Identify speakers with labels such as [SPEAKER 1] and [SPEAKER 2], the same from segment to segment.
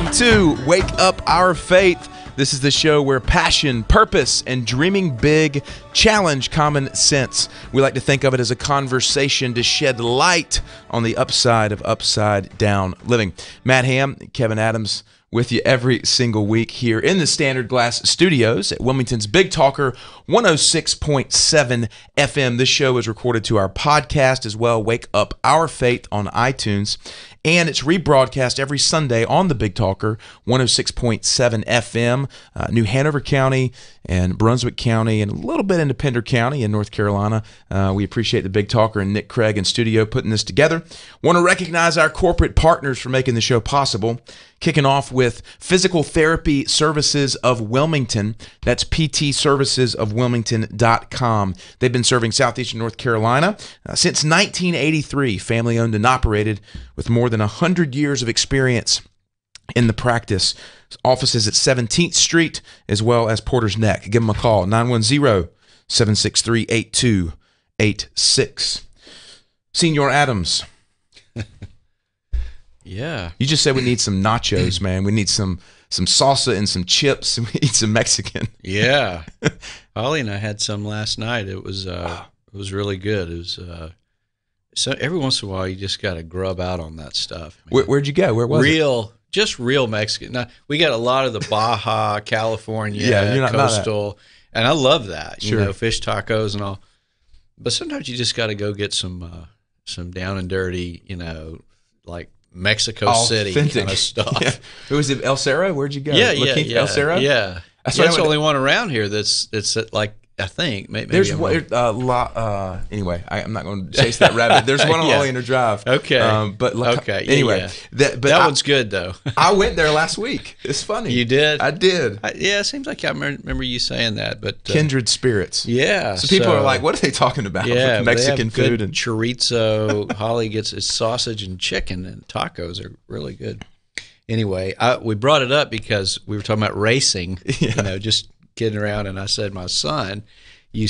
[SPEAKER 1] Welcome to Wake Up Our Faith. This is the show where passion, purpose, and dreaming big challenge common sense. We like to think of it as a conversation to shed light on the upside of upside down living. Matt Ham, Kevin Adams with you every single week here in the Standard Glass Studios at Wilmington's Big Talker 106.7 FM. This show is recorded to our podcast as well, Wake Up Our Faith on iTunes. And it's rebroadcast every Sunday on the Big Talker, 106.7 FM, New Hanover County and Brunswick County, and a little bit into Pender County in North Carolina. We appreciate the Big Talker and Nick Craig in studio putting this together. Want to recognize our corporate partners for making the show possible. Kicking off with Physical Therapy Services of Wilmington. That's ptservicesofwilmington.com. They've been serving southeastern North Carolina since 1983, family owned and operated with more than 100 years of experience in the practice. Offices at 17th Street as well as Porter's Neck. Give them a call, 910-763-8286. Senior Adams.
[SPEAKER 2] Yeah.
[SPEAKER 1] You just said we need some nachos, man. We need some salsa and some chips. We need some Mexican.
[SPEAKER 2] Yeah. Holly and I had some last night. It was really good. It was so every once in a while you just got to grub out on that stuff.
[SPEAKER 1] Where'd you go? Where was it?
[SPEAKER 2] Just real Mexican. Now, we got a lot of the Baja, California, coastal, and I love that.
[SPEAKER 1] Sure.
[SPEAKER 2] You know, fish tacos and all. But sometimes you just got to go get some down and dirty, you know, like Mexico City kind of stuff.
[SPEAKER 1] Yeah. Who was it? El Cerro? Where'd you go?
[SPEAKER 2] Yeah.
[SPEAKER 1] El Cerro?
[SPEAKER 2] Yeah. That's the only one around here that's like, I think. Maybe
[SPEAKER 1] there's one. Anyway, I'm not going to chase that rabbit. There's one on Oleander Drive.
[SPEAKER 2] Okay.
[SPEAKER 1] Anyway,
[SPEAKER 2] that one's good though.
[SPEAKER 1] I went there last week. It's funny.
[SPEAKER 2] You did?
[SPEAKER 1] I did.
[SPEAKER 2] Yeah, it seems like I remember you saying that. But
[SPEAKER 1] kindred spirits.
[SPEAKER 2] Yeah.
[SPEAKER 1] So people are like, "What are they talking about?"
[SPEAKER 2] Yeah,
[SPEAKER 1] Mexican food and
[SPEAKER 2] chorizo. Holly gets his sausage and chicken, and tacos are really good. Anyway, we brought it up because we were talking about racing.
[SPEAKER 1] Yeah.
[SPEAKER 2] You know, just kidding around, and I said my son he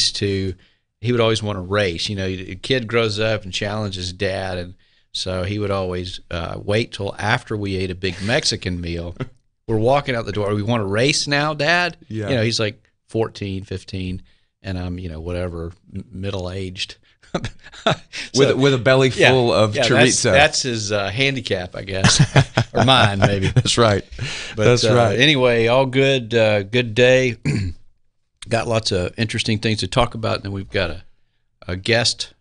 [SPEAKER 2] would always want to race. You know, a kid grows up and challenges dad, and so he would always wait till after we ate a big Mexican meal. We're walking out the door. We want to race now, Dad?
[SPEAKER 1] Yeah.
[SPEAKER 2] You know, he's like 14, 15, and I'm, you know, whatever, middle-aged.
[SPEAKER 1] with a belly full of chorizo.
[SPEAKER 2] That's his handicap, I guess, or mine maybe.
[SPEAKER 1] That's right.
[SPEAKER 2] But,
[SPEAKER 1] that's right.
[SPEAKER 2] Anyway, all good. Good day. Got lots of interesting things to talk about, and then we've got a guest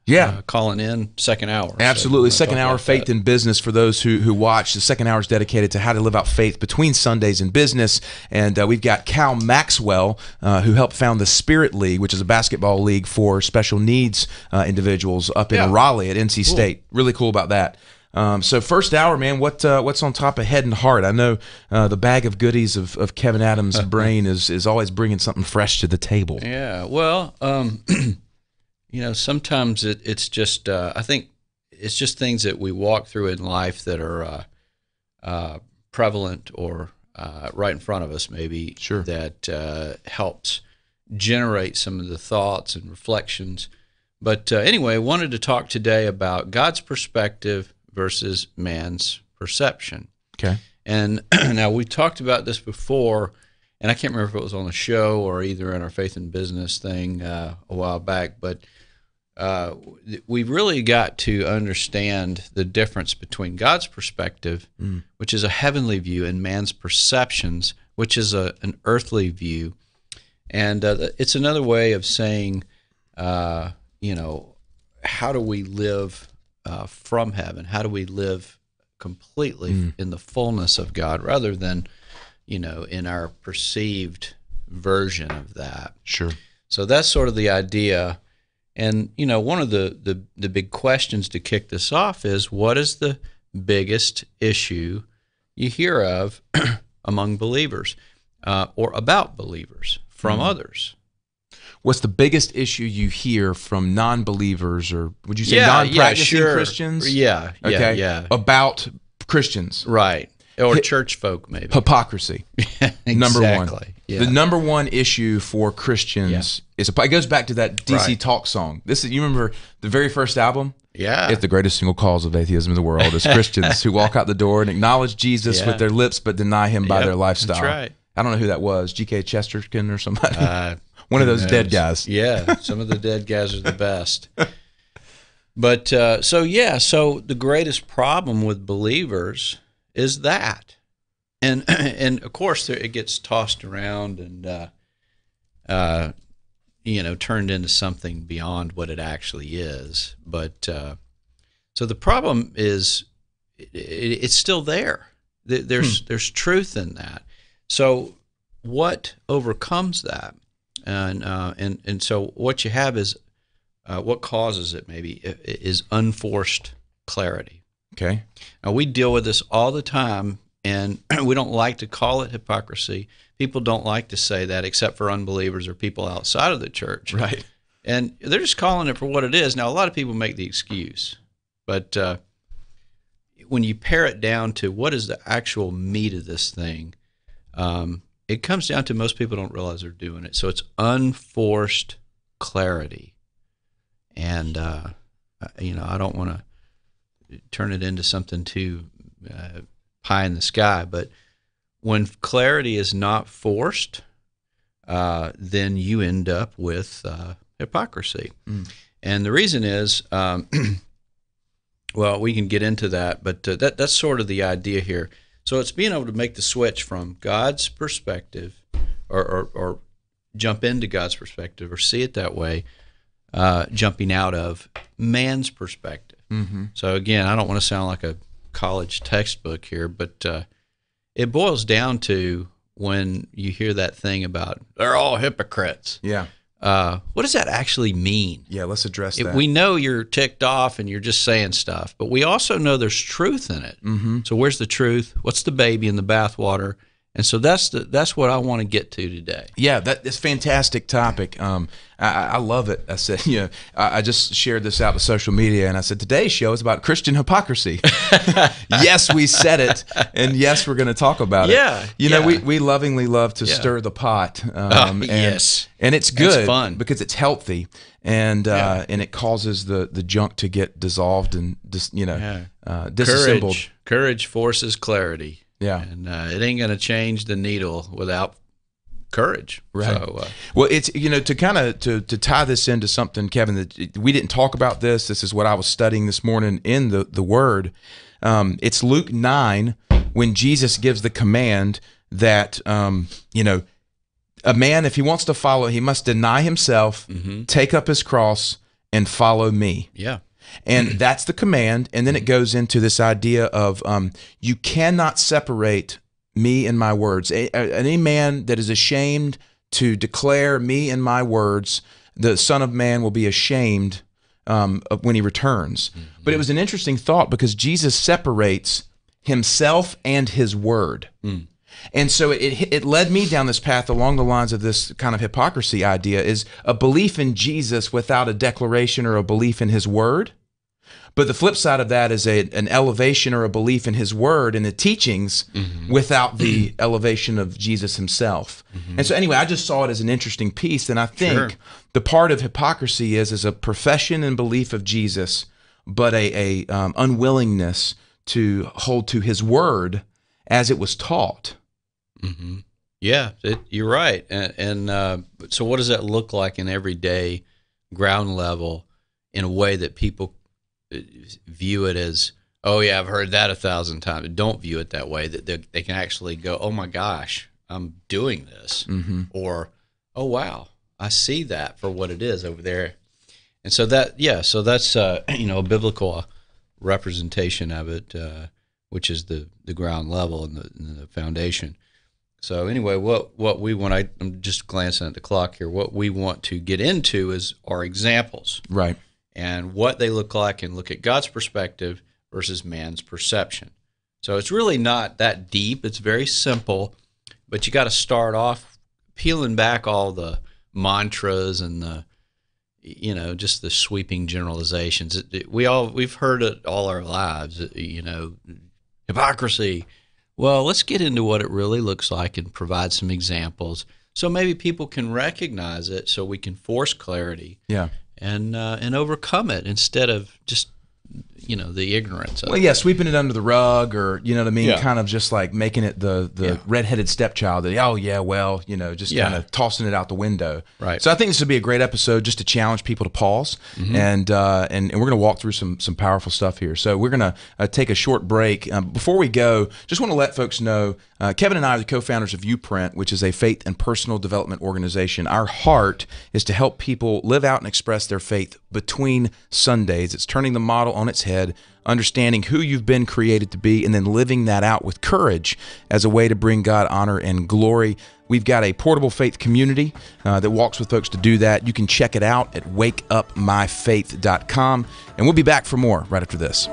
[SPEAKER 2] calling in second hour.
[SPEAKER 1] Absolutely. Second hour Faith in Business for those who watch. The second hour is dedicated to how to live out faith between Sundays and business. And we've got Cal Maxwell, who helped found the Spirit League, which is a basketball league for special needs individuals up in Raleigh at NC State. Really cool about that. So first hour, man, what's on top of head and heart? I know the bag of goodies of Kevin Adams' brain is always bringing something fresh to the table.
[SPEAKER 2] Yeah, well, you know, sometimes it's just I think it's just things that we walk through in life that are prevalent or right in front of us, maybe.
[SPEAKER 1] Sure.
[SPEAKER 2] That helps generate some of the thoughts and reflections. But anyway, I wanted to talk today about God's perspective versus man's perception.
[SPEAKER 1] Okay.
[SPEAKER 2] And now we talked about this before, and I can't remember if it was on the show or either in our Faith in Business thing a while back, but we've really got to understand the difference between God's perspective, which is a heavenly view, and man's perceptions, which is an earthly view. And it's another way of saying, you know, how do we live from heaven? How do we live completely in the fullness of God rather than, you know, in our perceived version of that?
[SPEAKER 1] Sure.
[SPEAKER 2] So that's sort of the idea. And, you know, one of the big questions to kick this off is, what is the biggest issue you hear of among believers or about believers from others?
[SPEAKER 1] What's the biggest issue you hear from non-believers, or would you say non-practicing Christians?
[SPEAKER 2] Yeah,
[SPEAKER 1] okay.
[SPEAKER 2] yeah.
[SPEAKER 1] About Christians.
[SPEAKER 2] Right. Or church folk, maybe.
[SPEAKER 1] Hypocrisy.
[SPEAKER 2] Exactly.
[SPEAKER 1] Number one.
[SPEAKER 2] Yeah.
[SPEAKER 1] The number one issue for Christians is, it goes back to that DC Talk song. You remember the very first album?
[SPEAKER 2] Yeah.
[SPEAKER 1] It's the greatest single cause of atheism in the world is Christians who walk out the door and acknowledge Jesus with their lips but deny him by their lifestyle.
[SPEAKER 2] That's right.
[SPEAKER 1] I don't know who that was, G.K. Chesterton or somebody. One of those dead guys.
[SPEAKER 2] Yeah, some of the dead guys are the best. But so the greatest problem with believers is that. And of course it gets tossed around and turned into something beyond what it actually is. But so the problem is it's still there. There's truth in that. So what overcomes that? And so what you have is what causes it maybe is unforced clarity.
[SPEAKER 1] Okay.
[SPEAKER 2] Now we deal with this all the time, and we don't like to call it hypocrisy. People don't like to say that except for unbelievers or people outside of the church.
[SPEAKER 1] Right.
[SPEAKER 2] And they're just calling it for what it is. Now, a lot of people make the excuse, but when you pare it down to what is the actual meat of this thing, it comes down to most people don't realize they're doing it. So it's unforced clarity. And, I don't want to turn it into something too pie in the sky, but when clarity is not forced, then you end up with hypocrisy. And the reason is, well, we can get into that, but that's sort of the idea here. So it's being able to make the switch from God's perspective or jump into God's perspective or see it that way, jumping out of man's perspective. Mm-hmm. So again, I don't want to sound like a college textbook here, but it boils down to when you hear that thing about they're all hypocrites.
[SPEAKER 1] Yeah.
[SPEAKER 2] What does that actually mean?
[SPEAKER 1] Yeah, let's address that.
[SPEAKER 2] We know you're ticked off and you're just saying stuff, but we also know there's truth in it. Mm-hmm. So where's the truth? What's the baby in the bathwater? And so that's what I want to get to today.
[SPEAKER 1] Yeah, that's a fantastic topic. I love it. I said, I just shared this out to social media, and I said, today's show is about Christian hypocrisy. Yes, we said it, and yes, we're going to talk about it. We lovingly love to stir the pot.
[SPEAKER 2] Yes.
[SPEAKER 1] And it's good.
[SPEAKER 2] It's fun.
[SPEAKER 1] Because it's healthy, and it causes the junk to get dissolved and disassembled.
[SPEAKER 2] Courage forces clarity.
[SPEAKER 1] Yeah,
[SPEAKER 2] and it ain't going to change the needle without courage.
[SPEAKER 1] Right.
[SPEAKER 2] So,
[SPEAKER 1] well, it's to kind of to tie this into something, Kevin, that we didn't talk about this. This is what I was studying this morning in the Word. It's Luke 9 when Jesus gives the command that a man, if he wants to follow, he must deny himself, take up his cross, and follow me.
[SPEAKER 2] Yeah.
[SPEAKER 1] And that's the command. And then it goes into this idea of you cannot separate me and my words. Any man that is ashamed to declare me and my words, the Son of Man will be ashamed when he returns. Mm-hmm. But it was an interesting thought because Jesus separates himself and his word. Mm. And so it led me down this path along the lines of this kind of hypocrisy idea is a belief in Jesus without a declaration or a belief in his word. But the flip side of that is an elevation or a belief in his word and the teachings without the elevation of Jesus himself. Mm-hmm. And so anyway, I just saw it as an interesting piece. And I think the part of hypocrisy is a profession and belief of Jesus, but a unwillingness to hold to his word as it was taught.
[SPEAKER 2] Mm-hmm. Yeah, you're right. And so what does that look like in everyday ground level in a way that people view it as, oh yeah, I've heard that 1,000 times. Don't view it that way, that they can actually go, oh my gosh, I'm doing this. Mm-hmm. Or, oh wow, I see that for what it is over there. And so that's a biblical representation of it, which is the ground level and the foundation. So anyway, what we want, I'm just glancing at the clock here, what we want to get into is our examples.
[SPEAKER 1] Right.
[SPEAKER 2] And what they look like and look at God's perspective versus man's perception. So it's really not that deep. It's very simple, but you got to start off peeling back all the mantras and the, just the sweeping generalizations. We've heard it all our lives, hypocrisy. Well, let's get into what it really looks like and provide some examples so maybe people can recognize it so we can force clarity.
[SPEAKER 1] Yeah.
[SPEAKER 2] And overcome it instead of just the ignorance of
[SPEAKER 1] Well,
[SPEAKER 2] it.
[SPEAKER 1] yeah, sweeping it under the rug, or you know what I mean,
[SPEAKER 2] Yeah.
[SPEAKER 1] kind of just like making it the redheaded stepchild. That, oh yeah, well, just kind of tossing it out the window.
[SPEAKER 2] Right.
[SPEAKER 1] So I think this would be a great episode just to challenge people to pause, and we're going to walk through some powerful stuff here. So we're going to take a short break. Before we go, just want to let folks know, Kevin and I are the co-founders of Uprint, which is a faith and personal development organization. Our heart is to help people live out and express their faith between Sundays. It's turning the model on its head, understanding who you've been created to be, and then living that out with courage as a way to bring God honor and glory. We've got a portable faith community that walks with folks to do that. You can check it out at wakeupmyfaith.com, and we'll be back for more right after this.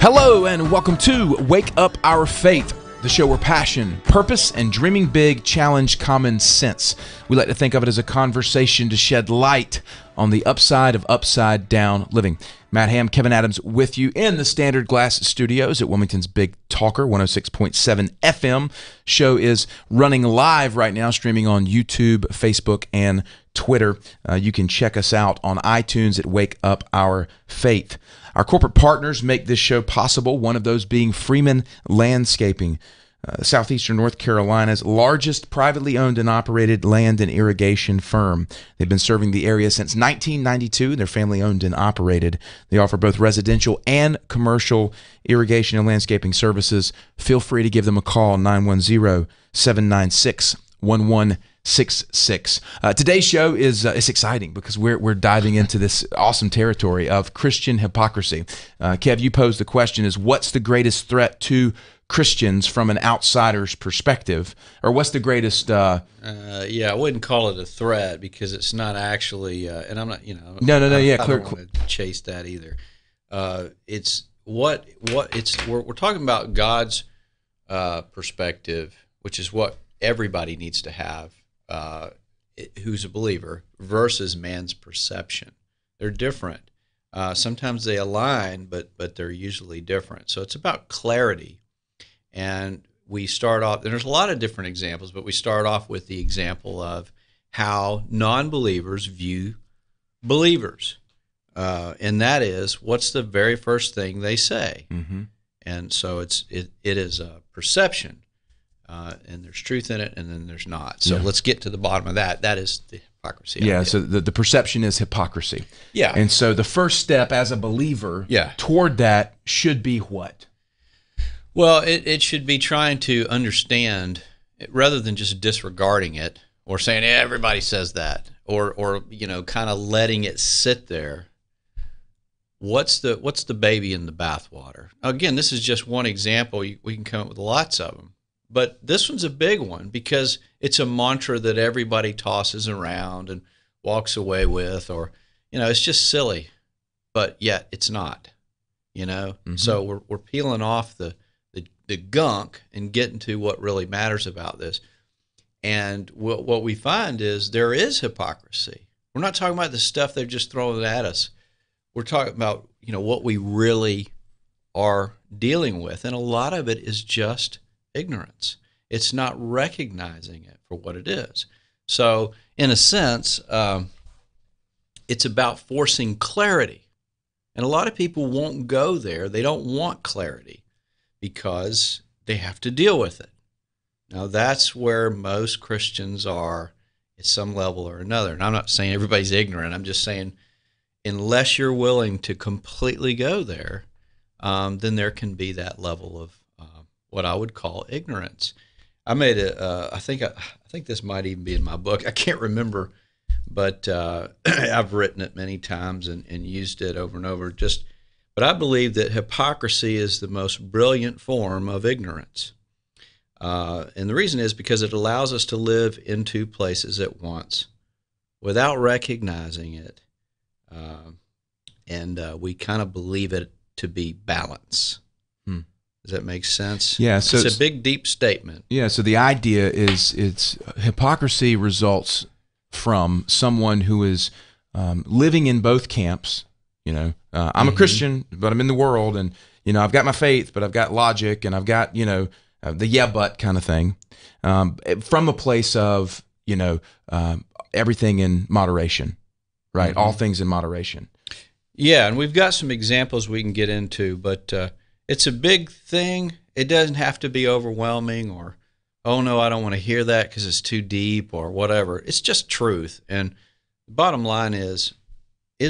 [SPEAKER 1] Hello and welcome to Wake Up Our Faith, the show where passion, purpose, and dreaming big challenge common sense. We like to think of it as a conversation to shed light on the upside of upside down living. Matt Ham, Kevin Adams with you in the Standard Glass Studios at Wilmington's Big Talker, 106.7 FM. Show is running live right now, streaming on YouTube, Facebook, and Twitter. You can check us out on iTunes at Wake Up Our Faith. Our corporate partners make this show possible, one of those being Freeman Landscaping, Southeastern North Carolina's largest privately owned and operated land and irrigation firm. They've been serving the area since 1992. They're family owned and operated. They offer both residential and commercial irrigation and landscaping services. Feel free to give them a call, 910-796-11 888-866-3666. Today's show is it's exciting because we're diving into this awesome territory of Christian hypocrisy. Kev, you posed the question is, what's the greatest threat to Christians from an outsider's perspective? Or what's the greatest...
[SPEAKER 2] I wouldn't call it a threat because it's not actually, and I'm not, I don't want to chase that either. It's we're talking about God's perspective, which is what everybody needs to have who's a believer, versus man's perception. They're different. Sometimes they align, but they're usually different. So it's about clarity. And we start off, and there's a lot of different examples, but we start off with the example of how non-believers view believers. And that is, what's the very first thing they say? Mm-hmm. And so it is a perception, and there's truth in it, and then there's not. So let's get to the bottom of that. That is the hypocrisy.
[SPEAKER 1] Yeah,
[SPEAKER 2] idea.
[SPEAKER 1] so the perception is hypocrisy.
[SPEAKER 2] Yeah.
[SPEAKER 1] And so the first step as a believer toward that should be what?
[SPEAKER 2] Well, it should be trying to understand, rather than just disregarding it or saying everybody says that, or kind of letting it sit there. What's the baby in the bathwater? Again, this is just one example. We can come up with lots of them, but this one's a big one because it's a mantra that everybody tosses around and walks away with, or it's just silly, but yet it's not. Mm-hmm. So we're peeling off the gunk and getting to what really matters about this. And what we find is there is hypocrisy. We're not talking about the stuff they're just throwing at us. We're talking about, what we really are dealing with. And a lot of it is just ignorance. It's not recognizing it for what it is. So in a sense, it's about forcing clarity. And a lot of people won't go there. They don't want clarity, because they have to deal with it. Now, that's where most Christians are at some level or another. And I'm not saying everybody's ignorant. I'm just saying, unless you're willing to completely go there, then there can be that level of what I would call ignorance. I made I think this might even be in my book. I can't remember, but I've written it many times and used it over and over. But I believe that hypocrisy is the most brilliant form of ignorance. And the reason is because it allows us to live in two places at once without recognizing it. And we kind of believe it to be balance. Does that make sense?
[SPEAKER 1] Yeah. So
[SPEAKER 2] it's a big, deep statement. Yeah.
[SPEAKER 1] So the idea is hypocrisy results from someone who is living in both camps. I'm a Christian, but I'm in the world, and I've got my faith, but I've got logic, and I've got the yeah but kind of thing, from a place of everything in moderation, right? Mm-hmm. All things in moderation.
[SPEAKER 2] Yeah, and we've got some examples we can get into, but it's a big thing. It doesn't have to be overwhelming, or oh no, I don't want to hear that because it's too deep, or whatever. It's just truth, and the bottom line is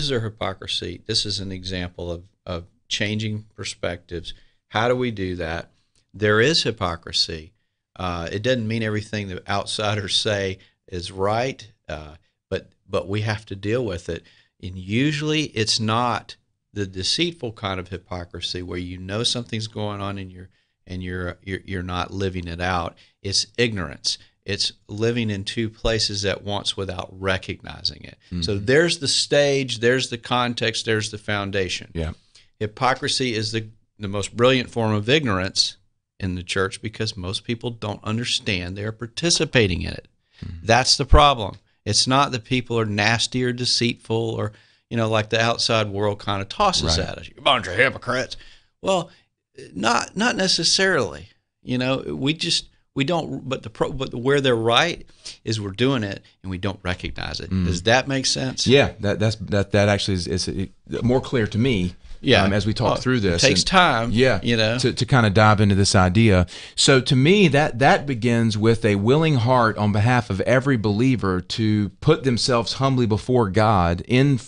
[SPEAKER 2] there hypocrisy? This is an example of changing perspectives. How do we do that? There is hypocrisy. It doesn't mean everything the outsiders say is right, but we have to deal with it. And usually it's not the deceitful kind of hypocrisy where something's going on and you're not living it out. It's ignorance. It's living in two places at once without recognizing it. Mm-hmm. So there's the stage, there's the context, there's the foundation.
[SPEAKER 1] Yeah.
[SPEAKER 2] Hypocrisy is the most brilliant form of ignorance in the church because most people don't understand they're participating in it. Mm-hmm. That's the problem. It's not that people are nasty or deceitful or, like the outside world kind of tosses at us. You're a bunch of hypocrites. Well, not necessarily. We don't, but where they're right is we're doing it and we don't recognize it. Does that make sense?
[SPEAKER 1] Yeah, that actually is more clear to me.
[SPEAKER 2] Yeah,
[SPEAKER 1] as we talk through this,
[SPEAKER 2] it takes time.
[SPEAKER 1] Yeah, to kind of dive into this idea. So to me, that begins with a willing heart on behalf of every believer to put themselves humbly before God in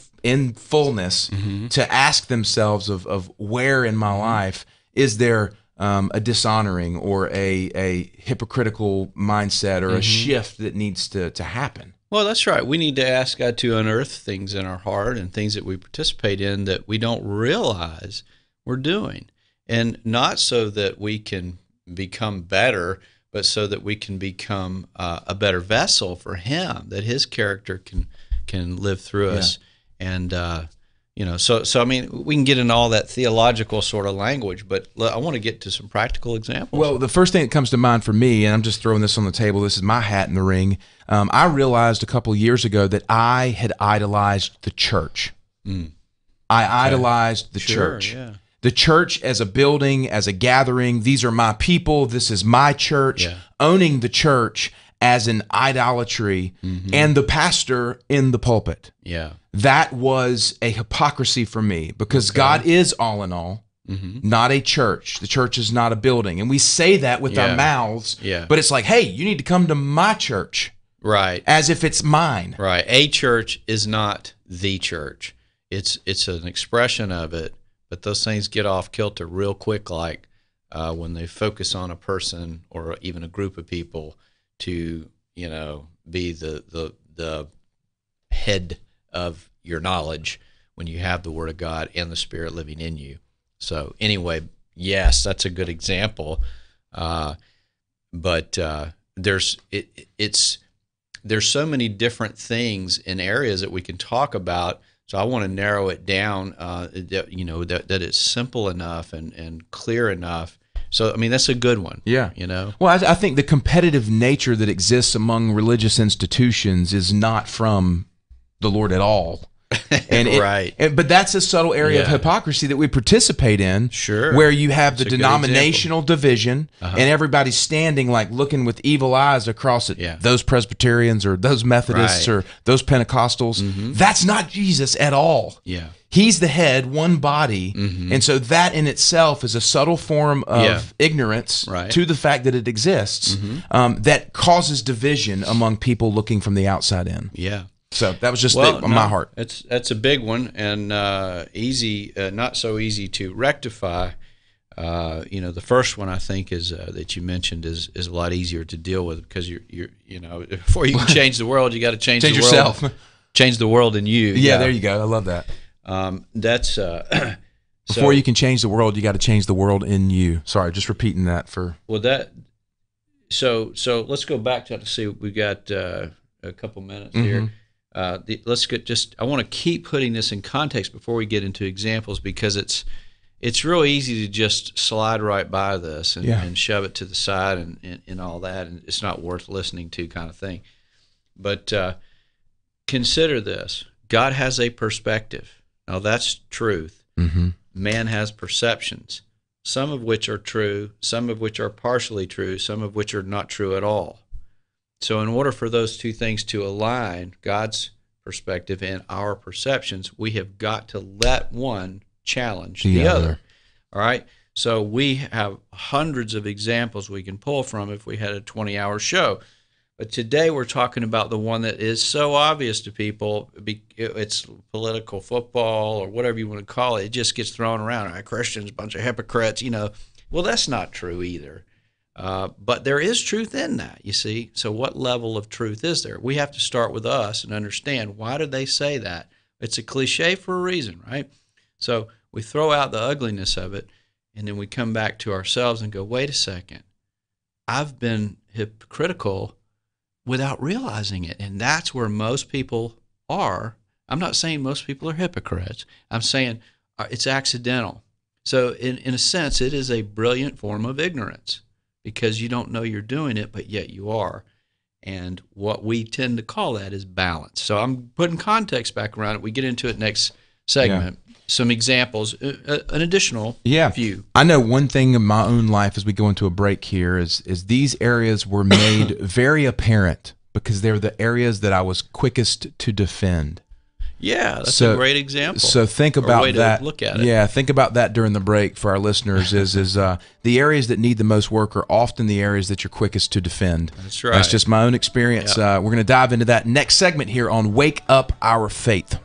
[SPEAKER 1] fullness, to ask themselves of where in my life is there a dishonoring or a hypocritical mindset or a shift that needs to happen.
[SPEAKER 2] Well, that's right. We need to ask God to unearth things in our heart and things that we participate in that we don't realize we're doing. And not so that we can become better, but so that we can become a better vessel for Him, that His character can live through us. And, so I mean, we can get into all that theological sort of language, but I want to get to some practical examples.
[SPEAKER 1] Well, the first thing that comes to mind for me, and I'm just throwing this on the table, this is my hat in the ring. I realized a couple of years ago that I had idolized the church. I idolized the church.
[SPEAKER 2] Yeah.
[SPEAKER 1] The church as a building, as a gathering, these are my people, this is my church, owning the church as an idolatry, and the pastor in the pulpit.
[SPEAKER 2] Yeah.
[SPEAKER 1] That was a hypocrisy for me, because God is all in all, not a church. The church is not a building. And we say that with our mouths, but it's like, hey, you need to come to my church.
[SPEAKER 2] Right.
[SPEAKER 1] As if it's mine.
[SPEAKER 2] Right. A church is not the church. It's an expression of it, but those things get off kilter real quick, like when they focus on a person or even a group of people to, be the head of your knowledge when you have the Word of God and the Spirit living in you. So anyway, yes, that's a good example. But there's so many different things in areas that we can talk about. So I want to narrow it down, that it's simple enough and clear enough. So, I mean, that's a good one.
[SPEAKER 1] Yeah.
[SPEAKER 2] Well,
[SPEAKER 1] I think the competitive nature that exists among religious institutions is not from the Lord at all. And
[SPEAKER 2] right.
[SPEAKER 1] But that's a subtle area of hypocrisy that we participate in.
[SPEAKER 2] Sure.
[SPEAKER 1] Where you have the denominational division, and everybody's standing like looking with evil eyes across at those Presbyterians or those Methodists or those Pentecostals. That's not Jesus at all.
[SPEAKER 2] Yeah.
[SPEAKER 1] He's the head, one body, and so that in itself is a subtle form of ignorance to the fact that it exists that causes division among people looking from the outside in.
[SPEAKER 2] Yeah.
[SPEAKER 1] So that was just on my heart.
[SPEAKER 2] That's a big one and easy, not so easy to rectify. The first one I think is that you mentioned is a lot easier to deal with because you're before you can change the world, you got to change the
[SPEAKER 1] yourself.
[SPEAKER 2] World, change the world in you.
[SPEAKER 1] Yeah, there you go. I love that.
[SPEAKER 2] That's
[SPEAKER 1] before you can change the world, you got to change the world in you. Sorry, just repeating that for.
[SPEAKER 2] Well, so let's go back to see. We got a couple minutes here. Let's get I want to keep putting this in context before we get into examples because it's real easy to just slide right by this and shove it to the side and all that, and it's not worth listening to kind of thing. But consider this: God has a perspective. Now that's truth. Man has perceptions, some of which are true, some of which are partially true, some of which are not true at all. So in order for those two things to align, God's perspective and our perceptions, we have got to let one challenge the other. All right? So we have hundreds of examples we can pull from if we had a 20-hour show. But today we're talking about the one that is so obvious to people. It's political football or whatever you want to call it. It just gets thrown around. Christians, a bunch of hypocrites, Well, that's not true either. But there is truth in that, you see. So what level of truth is there? We have to start with us and understand, why did they say that? It's a cliche for a reason, right? So we throw out the ugliness of it, and then we come back to ourselves and go, wait a second. I've been hypocritical without realizing it. And that's where most people are. I'm not saying most people are hypocrites. I'm saying it's accidental. So in a sense, it is a brilliant form of ignorance because you don't know you're doing it, but yet you are. And what we tend to call that is balance. So I'm putting context back around it. We get into it next segment. Some examples, an additional few.
[SPEAKER 1] I know one thing in my own life as we go into a break here is these areas were made very apparent because they're the areas that I was quickest to defend.
[SPEAKER 2] Yeah, that's a great example.
[SPEAKER 1] So think about that.
[SPEAKER 2] To look at it.
[SPEAKER 1] Yeah, think about that during the break for our listeners. Is the areas that need the most work are often the areas that you're quickest to defend.
[SPEAKER 2] That's right.
[SPEAKER 1] That's just my own experience.
[SPEAKER 2] Yeah.
[SPEAKER 1] We're going to dive into that next segment here on Wake Up Our Faith.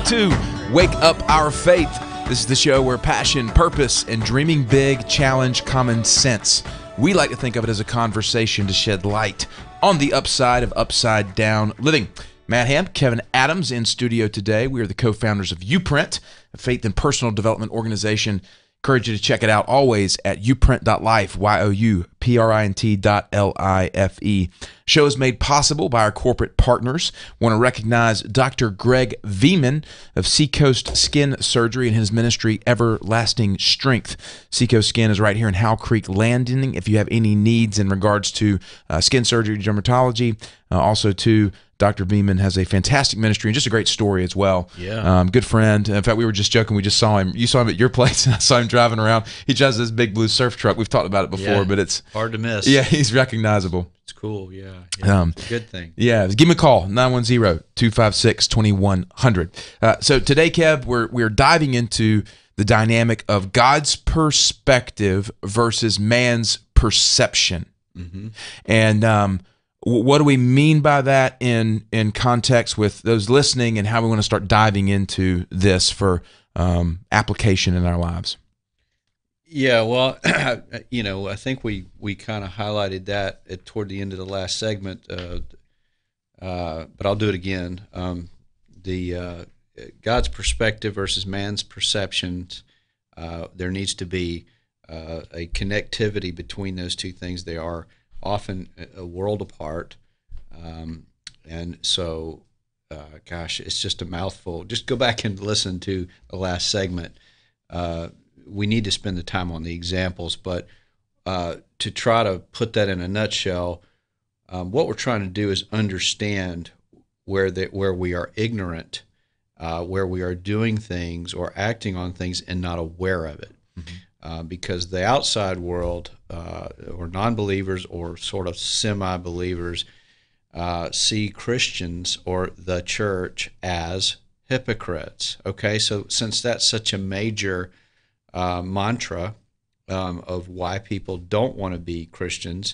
[SPEAKER 1] to Wake Up Our Faith. This is the show where passion, purpose, and dreaming big challenge common sense. We like to think of it as a conversation to shed light on the upside of upside down living. Matt Hamp, Kevin Adams in studio today. We are the co-founders of Uprint, a faith and personal development organization. Encourage you to check it out always at uprint.life, youprint.life. Show is made possible by our corporate partners. Want to recognize Dr. Greg Veman of Seacoast Skin Surgery and his ministry, Everlasting Strength. Seacoast Skin is right here in Howell Creek Landing. If you have any needs in regards to skin surgery, dermatology, also to Dr. Veman has a fantastic ministry and just a great story as well.
[SPEAKER 2] Yeah.
[SPEAKER 1] Good friend. In fact, we were just joking. We just saw him. You saw him at your place, and I saw him driving around. He drives this big blue surf truck. We've talked about it before, but it's
[SPEAKER 2] hard to miss.
[SPEAKER 1] Yeah, he's recognizable.
[SPEAKER 2] It's cool. Yeah. It's a good thing.
[SPEAKER 1] Yeah. Give him a call, 910-256-2100. So today, Kev, we're diving into the dynamic of God's perspective versus man's perception.
[SPEAKER 2] Mm-hmm.
[SPEAKER 1] And what do we mean by that in context with those listening, and how we want to start diving into this for application in our lives?
[SPEAKER 2] Yeah, well, I think we kind of highlighted that toward the end of the last segment, but I'll do it again. The God's perspective versus man's perceptions, there needs to be a connectivity between those two things. They are often a world apart, and so, it's just a mouthful. Just go back and listen to the last segment. We need to spend the time on the examples, but to try to put that in a nutshell, what we're trying to do is understand where we are ignorant, where we are doing things or acting on things and not aware of it. Mm-hmm. Because the outside world, or non-believers or sort of semi-believers, see Christians or the church as hypocrites. Okay, so since that's such a major mantra of why people don't want to be Christians,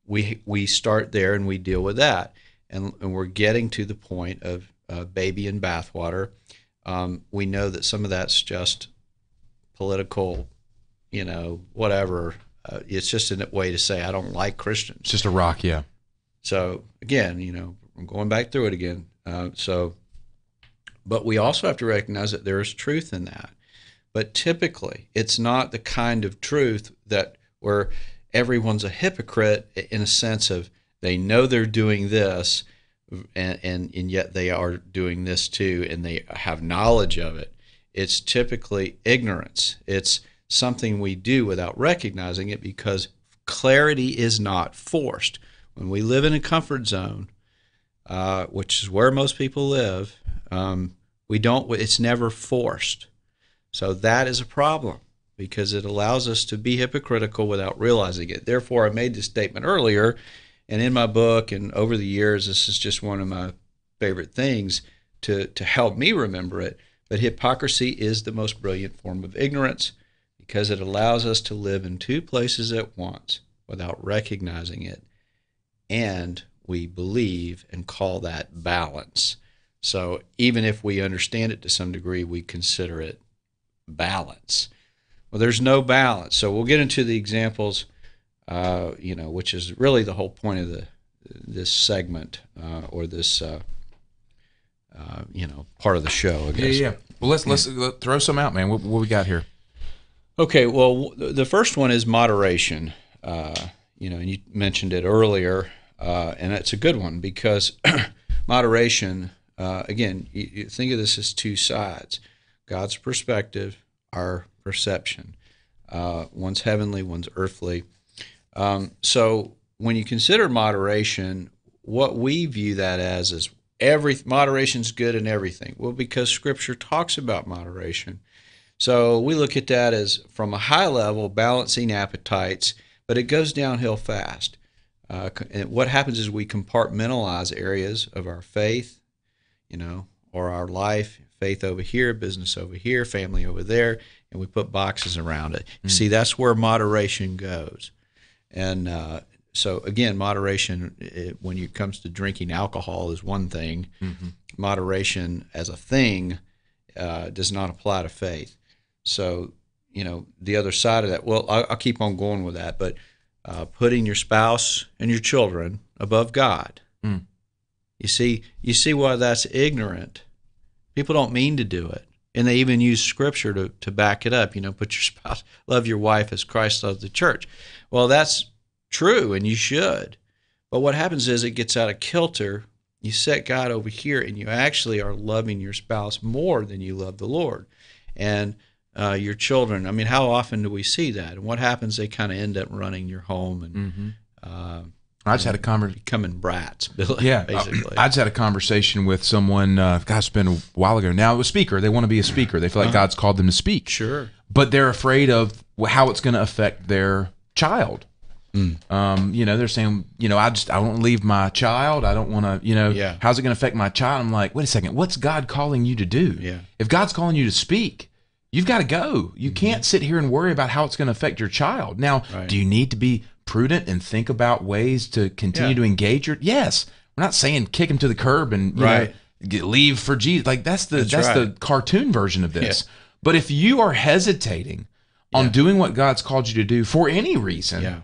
[SPEAKER 2] we start there and we deal with that, and we're getting to the point of baby in bathwater. We know that some of that's just political, whatever. It's just a way to say I don't like Christians.
[SPEAKER 1] It's just a rock, yeah.
[SPEAKER 2] So again, I'm going back through it again. But we also have to recognize that there is truth in that. But typically, it's not the kind of truth that where everyone's a hypocrite in a sense of they know they're doing this, and yet they are doing this too, and they have knowledge of it. It's typically ignorance. It's something we do without recognizing it because clarity is not forced. When we live in a comfort zone, which is where most people live, it's never forced. So that is a problem because it allows us to be hypocritical without realizing it. Therefore, I made this statement earlier, and in my book and over the years, this is just one of my favorite things to help me remember it. But hypocrisy is the most brilliant form of ignorance because it allows us to live in two places at once without recognizing it. And we believe and call that balance. So even if we understand it to some degree, we consider it balance. Well, there's no balance. So we'll get into the examples, which is really the whole point of this segment or this, part of the show, I guess.
[SPEAKER 1] Yeah. Well, let's throw some out, man. What we got here?
[SPEAKER 2] Okay. Well, the first one is moderation. And you mentioned it earlier, and it's a good one because moderation. Again, you think of this as two sides. God's perspective, our perception. One's heavenly, one's earthly. So when you consider moderation, what we view that as is moderation's good in everything. Well, because Scripture talks about moderation. So we look at that as from a high level, balancing appetites, but it goes downhill fast. And what happens is we compartmentalize areas of our faith, or our life, faith over here, business over here, family over there, and we put boxes around it. You see, that's where moderation goes. And so, again, moderation, when it comes to drinking alcohol is one thing. Mm-hmm. Moderation as a thing does not apply to faith. So, the other side of that, well, I'll keep on going with that, but putting your spouse and your children above God.
[SPEAKER 1] Mm.
[SPEAKER 2] You see why that's ignorant. People don't mean to do it. And they even use scripture to back it up. Put your spouse, love your wife as Christ loved the church. Well, that's true, and you should. But what happens is it gets out of kilter. You set God over here, and you actually are loving your spouse more than you love the Lord. And your children, I mean, how often do we see that? And what happens? They kind of end up running your home and
[SPEAKER 1] I just had a conversation.
[SPEAKER 2] Becoming brats, Billy,
[SPEAKER 1] Yeah,
[SPEAKER 2] basically.
[SPEAKER 1] I just had a conversation with someone, gosh, it's been a while ago now. It was a speaker. They want to be a speaker. They feel like God's called them to speak.
[SPEAKER 2] Sure.
[SPEAKER 1] But they're afraid of how it's going to affect their child. They're saying, I don't leave my child. I don't want to, how's it going to affect my child? I'm like, wait a second. What's God calling you to do?
[SPEAKER 2] Yeah.
[SPEAKER 1] If God's calling you to speak, you've got to go. You can't sit here and worry about how it's going to affect your child. Now, do you need to be prudent and think about ways to continue to engage your? Yes. We're not saying kick him to the curb and leave for Jesus. Like that's the cartoon version of this. Yeah. But if you are hesitating on doing what God's called you to do for any reason,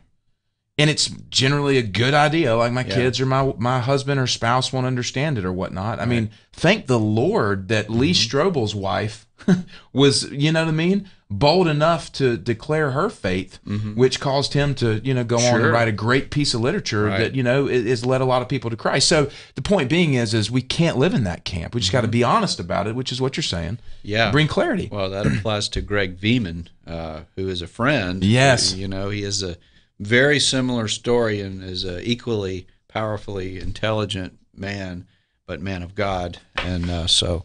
[SPEAKER 1] and it's generally a good idea, like my kids or my husband or spouse won't understand it or whatnot. I mean, thank the Lord that Lee Strobel's wife was, bold enough to declare her faith, which caused him to, go on and write a great piece of literature that, has led a lot of people to Christ. So the point being is we can't live in that camp. We just got to be honest about it, which is what you're saying.
[SPEAKER 2] Yeah.
[SPEAKER 1] Bring clarity.
[SPEAKER 2] Well, that applies to Greg Veman, who is a friend.
[SPEAKER 1] Yes.
[SPEAKER 2] He is a very similar story and is an equally powerfully intelligent man, but man of God. And so...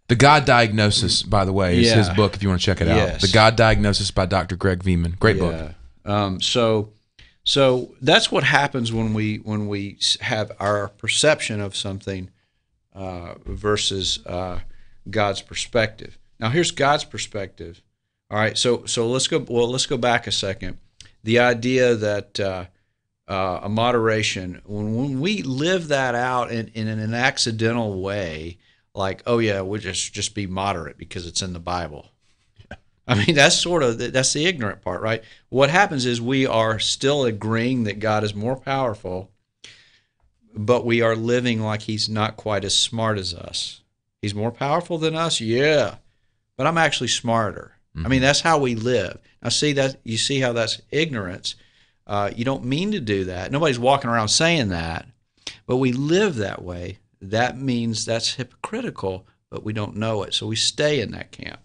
[SPEAKER 1] The God Diagnosis, by the way, is his book if you want to check it out. The God Diagnosis by Dr. Greg Veman. Great book.
[SPEAKER 2] So that's what happens when we have our perception of something versus God's perspective. Now here's God's perspective. All right, so let's go back a second. The idea that a moderation, when we live that out in an accidental way, like, oh yeah, we'll just be moderate because it's in the Bible. I mean, that's the ignorant part, right? What happens is we are still agreeing that God is more powerful, but we are living like he's not quite as smart as us. He's more powerful than us, yeah, but I'm actually smarter. I mean, that's how we live. Now, you see how that's ignorance. You don't mean to do that. Nobody's walking around saying that, but we live that way. That means that's hypocritical, but we don't know it. So we stay in that camp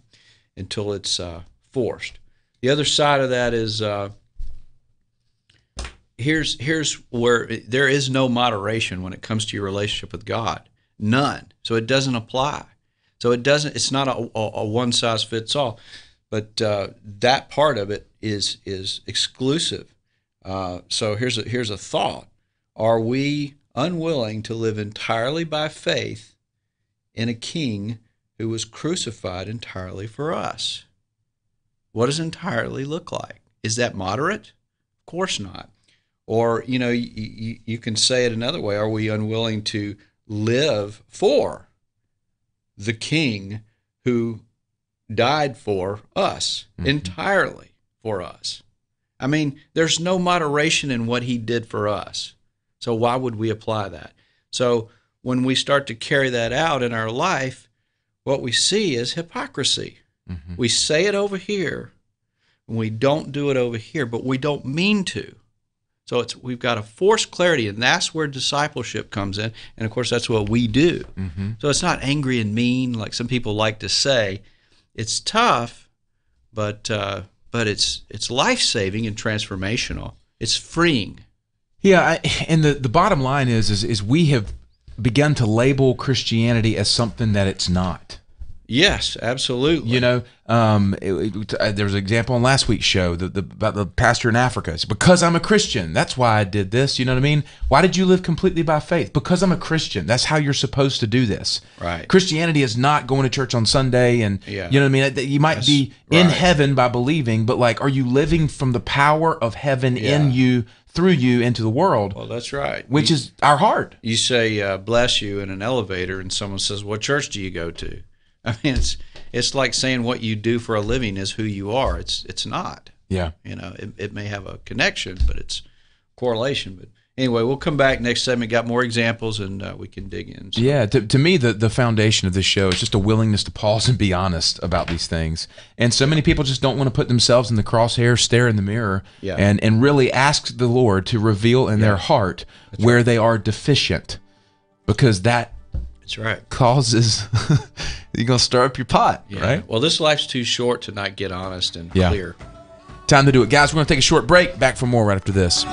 [SPEAKER 2] until it's forced. The other side of that is here's where there is no moderation when it comes to your relationship with God. None. So it doesn't apply. So it's not a one size fits all. But that part of it is exclusive. So here's a thought: are we unwilling to live entirely by faith in a King who was crucified entirely for us? What does entirely look like? Is that moderate? Of course not. Or you can say it another way: are we unwilling to live for the King who died for us, entirely for us? I mean, there's no moderation in what he did for us. So why would we apply that? So when we start to carry that out in our life, what we see is hypocrisy. We say it over here, and we don't do it over here, but we don't mean to. So we've got to force clarity, and that's where discipleship comes in. And of course, that's what we do. So it's not angry and mean like some people like to say. It's tough, but it's life-saving and transformational. It's freeing.
[SPEAKER 1] Yeah, and the bottom line is we have begun to label Christianity as something that it's not.
[SPEAKER 2] Yes, absolutely.
[SPEAKER 1] There was an example on last week's show about the pastor in Africa. It's because I'm a Christian. That's why I did this. You know what I mean? Why did you live completely by faith? Because I'm a Christian. That's how you're supposed to do this.
[SPEAKER 2] Right.
[SPEAKER 1] Christianity is not going to church on Sunday and you know what I mean? You might be in heaven by believing, but like, are you living from the power of heaven in you, through you into the world?
[SPEAKER 2] Well, that's right.
[SPEAKER 1] Which is our heart.
[SPEAKER 2] You say bless you in an elevator and someone says, what church do you go to? I mean, it's like saying what you do for a living is who you are. It's not.
[SPEAKER 1] Yeah.
[SPEAKER 2] It may have a connection, but it's correlation. But anyway, we'll come back next segment. Got more examples, and we can dig in. So.
[SPEAKER 1] Yeah, to me, the foundation of this show is just a willingness to pause and be honest about these things. And so many people just don't want to put themselves in the crosshairs, stare in the mirror, and really ask the Lord to reveal in their heart where they are deficient, because that's right. Causes you're going to stir up your pot, right?
[SPEAKER 2] Well, this life's too short to not get honest and clear.
[SPEAKER 1] Time to do it. Guys, we're going to take a short break. Back for more right after this.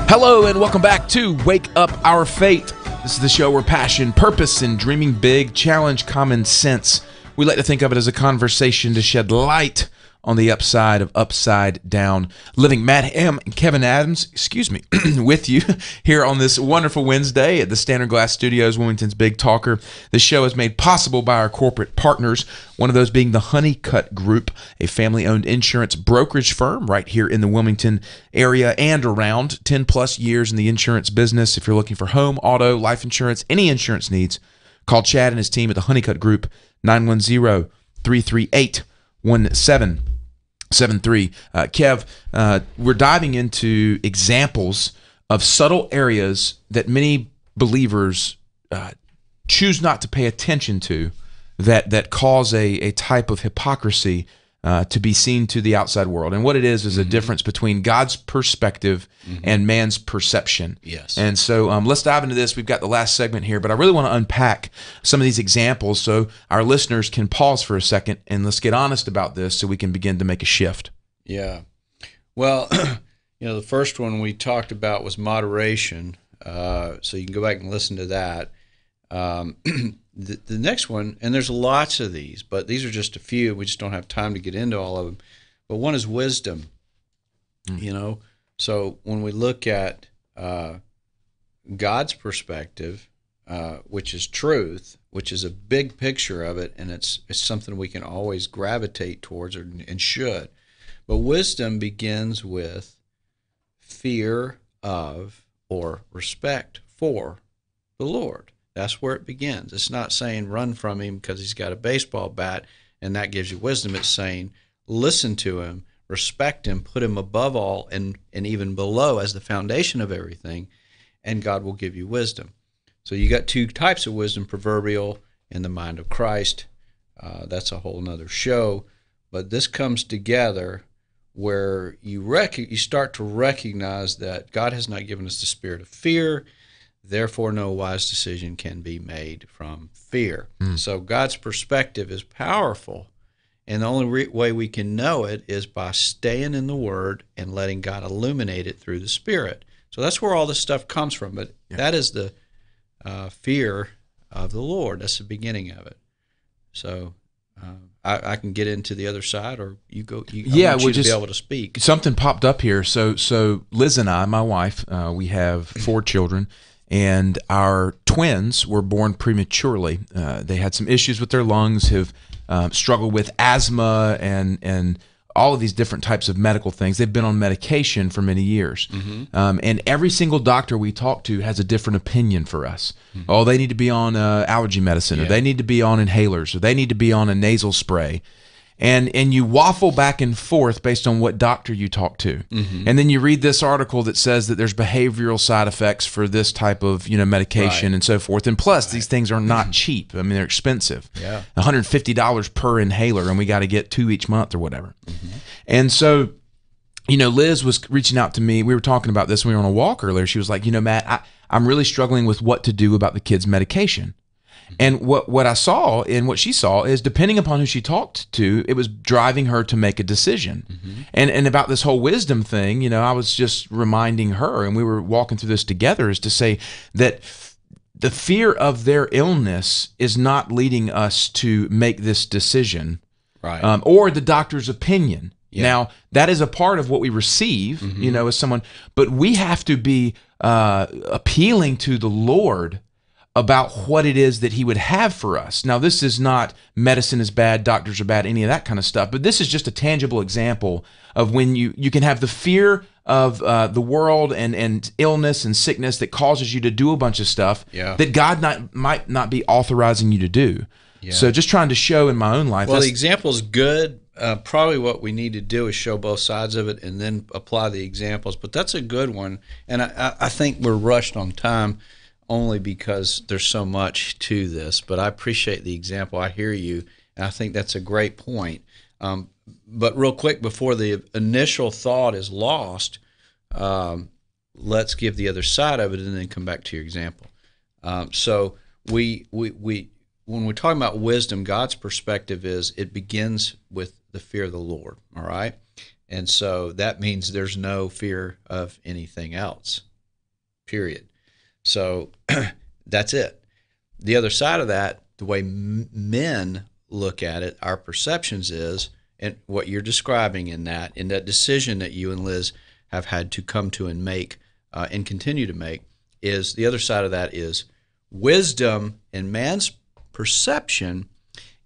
[SPEAKER 1] Hello and welcome back to Wake Up Our Fate. This is the show where passion, purpose, and dreaming big challenge common sense. We like to think of it as a conversation to shed light on the upside of upside down living. Matt Ham and Kevin Adams, with you here on this wonderful Wednesday at the Standard Glass Studios, Wilmington's Big Talker. The show is made possible by our corporate partners, one of those being the Honeycutt Group, a family-owned insurance brokerage firm right here in the Wilmington area and around. 10-plus years in the insurance business. If you're looking for home, auto, life insurance, any insurance needs, call Chad and his team at the Honeycutt Group, 910-338-1773. Kev, we're diving into examples of subtle areas that many believers choose not to pay attention to that cause a type of hypocrisy to be seen to the outside world. And what it is a difference between God's perspective and man's perception.
[SPEAKER 2] Yes.
[SPEAKER 1] And so let's dive into this. We've got the last segment here, but I really want to unpack some of these examples so our listeners can pause for a second and let's get honest about this so we can begin to make a shift.
[SPEAKER 2] Yeah. Well, the first one we talked about was moderation. So you can go back and listen to that. The next one, and there's lots of these, but these are just a few. We just don't have time to get into all of them. But one is wisdom. So when we look at God's perspective, which is truth, which is a big picture of it, and it's something we can always gravitate towards and should. But wisdom begins with fear of or respect for the Lord. That's where it begins. It's not saying run from him because he's got a baseball bat and that gives you wisdom. It's saying listen to him, respect him, put him above all and even below as the foundation of everything, and God will give you wisdom. So you got two types of wisdom, proverbial and the mind of Christ. That's a whole nother show. But this comes together where you start to recognize that God has not given us the spirit of fear. Therefore, no wise decision can be made from fear. So God's perspective is powerful, and the only way we can know it is by staying in the Word and letting God illuminate it through the Spirit. So that's where all this stuff comes from, but that is the fear of the Lord. That's the beginning of it. So I can get into the other side, or you go. I want you to be able to speak.
[SPEAKER 1] Something popped up here. So Liz and I, my wife, we have 4 children. And our twins were born prematurely. They had some issues with their lungs, have struggled with asthma and all of these different types of medical things. They've been on medication for many years. And every single doctor we talk to has a different opinion for us. Oh, they need to be on allergy medicine, or they need to be on inhalers, or they need to be on a nasal spray. And you waffle back and forth based on what doctor you talk to. And then you read this article that says that there's behavioral side effects for this type of medication and so forth. And plus, these things are not cheap. I mean, they're expensive. $150 per inhaler, and we got to get 2 each month or whatever. And so, Liz was reaching out to me. We were talking about this when we were on a walk earlier. She was like, Matt, I'm really struggling with what to do about the kids' medication. And what I saw and what she saw is, depending upon who she talked to, it was driving her to make a decision. And about this whole wisdom thing, I was just reminding her, and we were walking through this together, is to say that the fear of their illness is not leading us to make this decision, or the doctor's opinion. Now, that is a part of what we receive, as someone, but we have to be appealing to the Lord about what it is that he would have for us. Now, this is not medicine is bad, doctors are bad, any of that kind of stuff, but this is just a tangible example of when you can have the fear of the world and illness and sickness that causes you to do a bunch of stuff that God might not be authorizing you to do. So just trying to show in my own life.
[SPEAKER 2] Well, the example is good. Probably what we need to do is show both sides of it and then apply the examples, but that's a good one. And I think we're rushed on time only because there's so much to this, but I appreciate the example. I hear you, and I think that's a great point. But real quick, before the initial thought is lost, let's give the other side of it and then come back to your example. So we when we're talking about wisdom, God's perspective is it begins with the fear of the Lord, all right? And so that means there's no fear of anything else, period. So that's it. The other side of that, the way men look at it, our perceptions is, and what you're describing in that decision that you and Liz have had to come to and make and continue to make, is the other side of that is wisdom in man's perception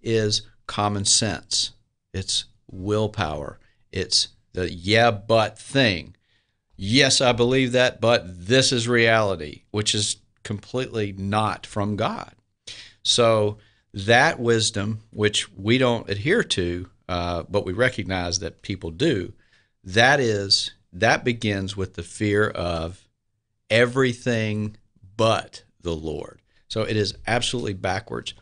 [SPEAKER 2] is common sense. It's willpower. It's the yeah, but thing. Yes, I believe that, but this is reality, which is completely not from God. So that wisdom, which we don't adhere to, but we recognize that people do, that begins with the fear of everything but the Lord. So it is absolutely backwards.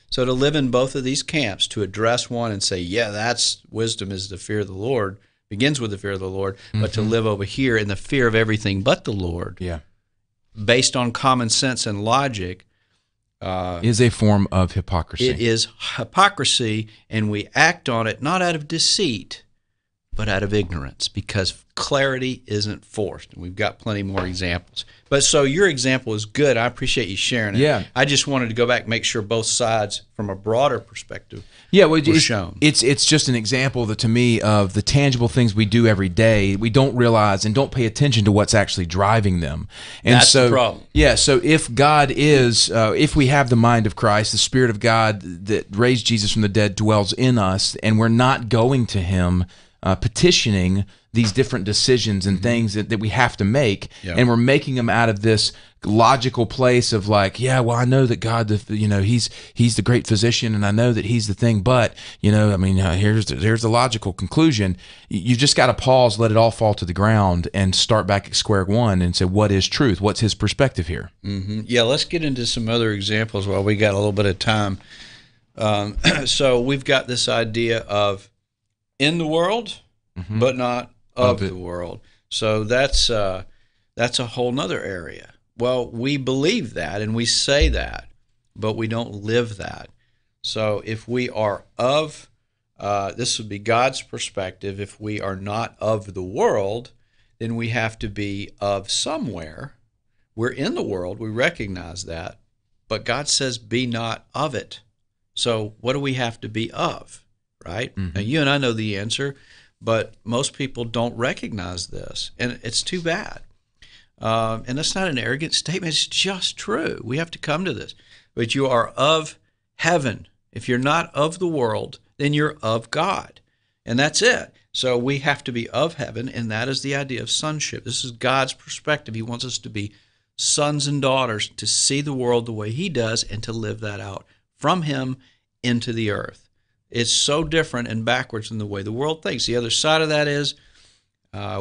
[SPEAKER 2] So to live in both of these camps, to address one and say, yeah, that's wisdom is the fear of the Lord, begins with the fear of the Lord, but to live over here in the fear of everything but the Lord, based on common sense and logic,
[SPEAKER 1] is a form of hypocrisy.
[SPEAKER 2] It is hypocrisy, and we act on it not out of deceit, but out of ignorance, because clarity isn't forced. And we've got plenty more examples. But so your example is good. I appreciate you sharing it.
[SPEAKER 1] Yeah.
[SPEAKER 2] I just wanted to go back and make sure both sides, from a broader perspective,
[SPEAKER 1] were
[SPEAKER 2] shown.
[SPEAKER 1] It's just an example that, to me, of the tangible things we do every day. We don't realize and don't pay attention to what's actually driving them. And
[SPEAKER 2] that's the problem.
[SPEAKER 1] Yeah, so if God is, if we have the mind of Christ, the Spirit of God that raised Jesus from the dead dwells in us, and we're not going to Him petitioning these different decisions and things that we have to make, and we're making them out of this logical place of like, yeah, well, I know that God, He's the great physician, and I know that He's the thing, but here's the logical conclusion. You just got to pause, let it all fall to the ground, and start back at square one and say, what is truth? What's His perspective here?
[SPEAKER 2] Mm-hmm. Yeah, let's get into some other examples while we got a little bit of time. So we've got this idea of in the world, but not of the world. So that's a whole nother area. Well, we believe that and we say that, but we don't live that. So if we are of, this would be God's perspective, if we are not of the world, then we have to be of somewhere. We're in the world, we recognize that, but God says be not of it. So what do we have to be of, right? Now, you and I know the answer, but most people don't recognize this, and it's too bad. And that's not an arrogant statement. It's just true. We have to come to this. But you are of heaven. If you're not of the world, then you're of God. And that's it. So we have to be of heaven, and that is the idea of sonship. This is God's perspective. He wants us to be sons and daughters, to see the world the way He does and to live that out from Him into the earth. It's so different and backwards than the way the world thinks. The other side of that is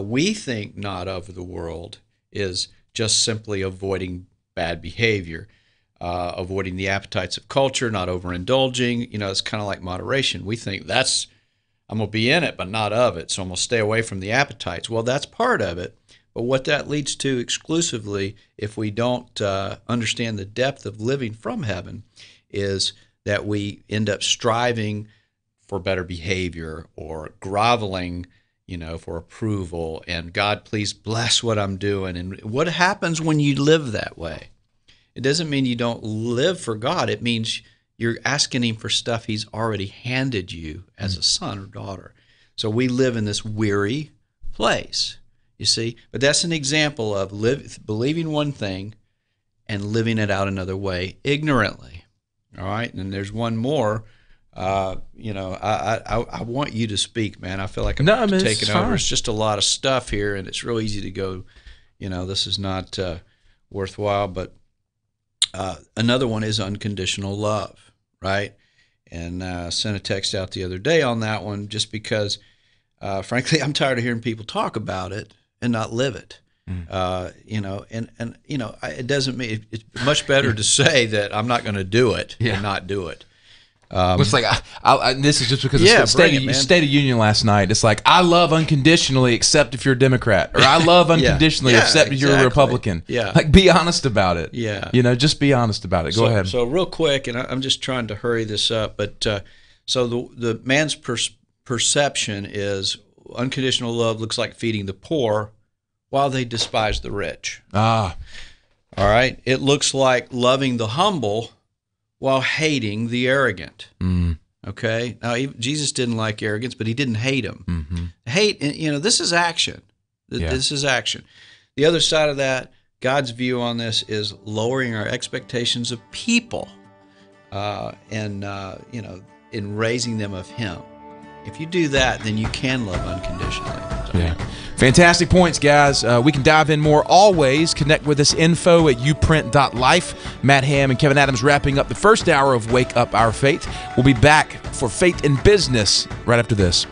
[SPEAKER 2] we think not of the world is just simply avoiding bad behavior, avoiding the appetites of culture, not overindulging. It's kind of like moderation. We think I'm going to be in it, but not of it, so I'm going to stay away from the appetites. Well, that's part of it. But what that leads to exclusively, if we don't understand the depth of living from heaven, is that we end up striving for better behavior or groveling, for approval, and God, please bless what I'm doing. And what happens when you live that way? It doesn't mean you don't live for God. It means you're asking Him for stuff He's already handed you as a son or daughter. So we live in this weary place, you see. But that's an example of believing one thing and living it out another way ignorantly. All right, and there's one more. I want you to speak, man. I feel like I'm taking over. It's just a lot of stuff here, and it's real easy to go, this is not worthwhile. But another one is unconditional love, right? And I sent a text out the other day on that one just because, frankly, I'm tired of hearing people talk about it and not live it. It doesn't mean it's much better to say that I'm not going to do it and not do it.
[SPEAKER 1] It's like this is just because of State of Union last night. It's like, I love unconditionally except if you're a Democrat, or I love unconditionally except if you're a Republican.
[SPEAKER 2] Yeah,
[SPEAKER 1] like, be honest about it.
[SPEAKER 2] Yeah,
[SPEAKER 1] just be honest about it. Go ahead.
[SPEAKER 2] So real quick, and I'm just trying to hurry this up, but so the man's perception is unconditional love looks like feeding the poor while they despise the rich. All right, it looks like loving the humble while hating the arrogant. Okay? Now, Jesus didn't like arrogance, but He didn't hate them. Hate, this is action. This is action. The other side of that, God's view on this is lowering our expectations of people and in raising them of Him. If you do that, then you can love unconditionally.
[SPEAKER 1] Yeah. Fantastic points, guys. We can dive in more always. Connect with us, info@uprint.life. Matt Ham and Kevin Adams wrapping up the first hour of Wake Up Our Faith. We'll be back for Faith in Business right after this.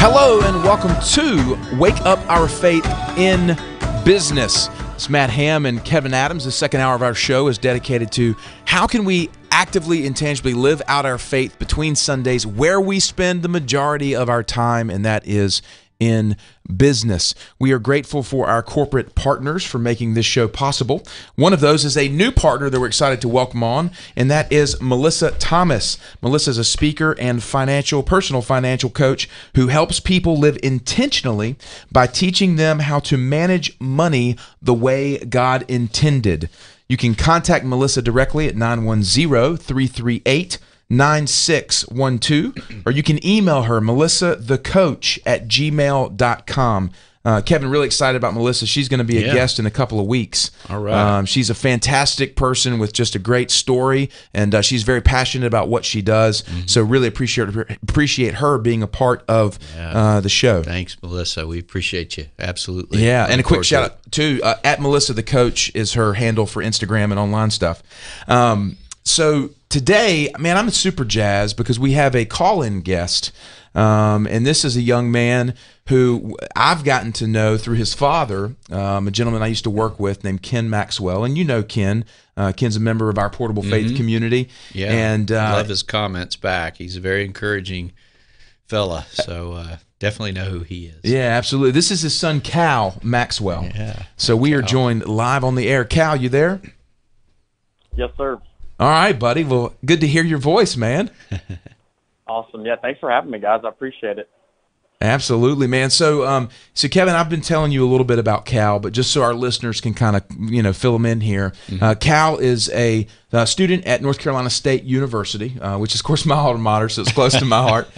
[SPEAKER 1] Hello and welcome to Wake Up Our Faith in Business. It's Matt Ham and Kevin Adams. The second hour of our show is dedicated to how can we actively and tangibly live out our faith between Sundays where we spend the majority of our time, and that is in business. We are grateful for our corporate partners for making this show possible. One of those is a new partner that we're excited to welcome on, and that is Melissa Thomas. Melissa is a speaker and personal financial coach who helps people live intentionally by teaching them how to manage money the way God intended. You can contact Melissa directly at 910-338-9612, or you can email her, melissathecoach@gmail.com. Kevin, really excited about Melissa. She's going to be a guest in a couple of weeks.
[SPEAKER 2] All right.
[SPEAKER 1] She's a fantastic person with just a great story, and she's very passionate about what she does. Mm-hmm. So really appreciate her being a part of the show.
[SPEAKER 2] Thanks, Melissa. We appreciate you. Absolutely.
[SPEAKER 1] Yeah, and a quick shout out too, at Melissa the Coach is her handle for Instagram and online stuff. So today, man, I'm super jazzed because we have a call-in guest, and this is a young man who I've gotten to know through his father, a gentleman I used to work with named Ken Maxwell. And you know Ken. Ken's a member of our Portable Faith community.
[SPEAKER 2] Yeah,
[SPEAKER 1] and
[SPEAKER 2] love his comments back. He's a very encouraging fella, so definitely know who he is.
[SPEAKER 1] Yeah, absolutely. This is his son, Cal Maxwell.
[SPEAKER 2] Yeah.
[SPEAKER 1] So we are joined live on the air. Cal, you there?
[SPEAKER 3] Yes, sir.
[SPEAKER 1] All right, buddy. Well, good to hear your voice, man.
[SPEAKER 3] Awesome. Yeah, thanks for having me, guys. I appreciate it.
[SPEAKER 1] Absolutely, man. So, Kevin, I've been telling you a little bit about Cal, but just so our listeners can kind of, fill them in here. Cal is a student at North Carolina State University, which is, of course, my alma mater, so it's close to my heart.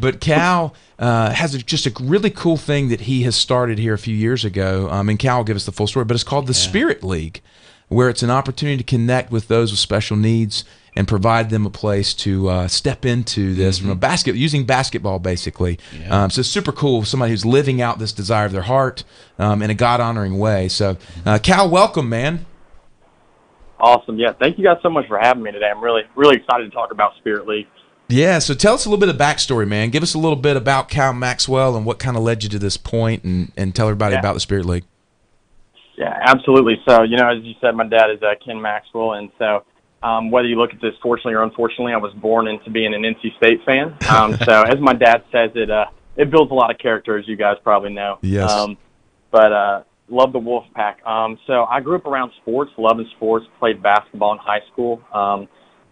[SPEAKER 1] But Cal has just a really cool thing that he has started here a few years ago, and Cal will give us the full story, but it's called the Spirit League, where it's an opportunity to connect with those with special needs and provide them a place to step into this from using basketball, basically. Yeah. So it's super cool. Somebody who's living out this desire of their heart in a God-honoring way. So, Cal, welcome, man.
[SPEAKER 3] Awesome. Yeah, thank you guys so much for having me today. I'm really, really excited to talk about Spirit League.
[SPEAKER 1] Yeah, so tell us a little bit of backstory, man. Give us a little bit about Cal Maxwell and what kind of led you to this point, and tell everybody about the Spirit League. Yeah,
[SPEAKER 3] absolutely. So, as you said, my dad is Ken Maxwell, and so whether you look at this fortunately or unfortunately, I was born into being an NC State fan. So as my dad says, it builds a lot of character, as you guys probably know.
[SPEAKER 1] Yes.
[SPEAKER 3] But love the Wolfpack. So I grew up around sports, loving sports, played basketball in high school.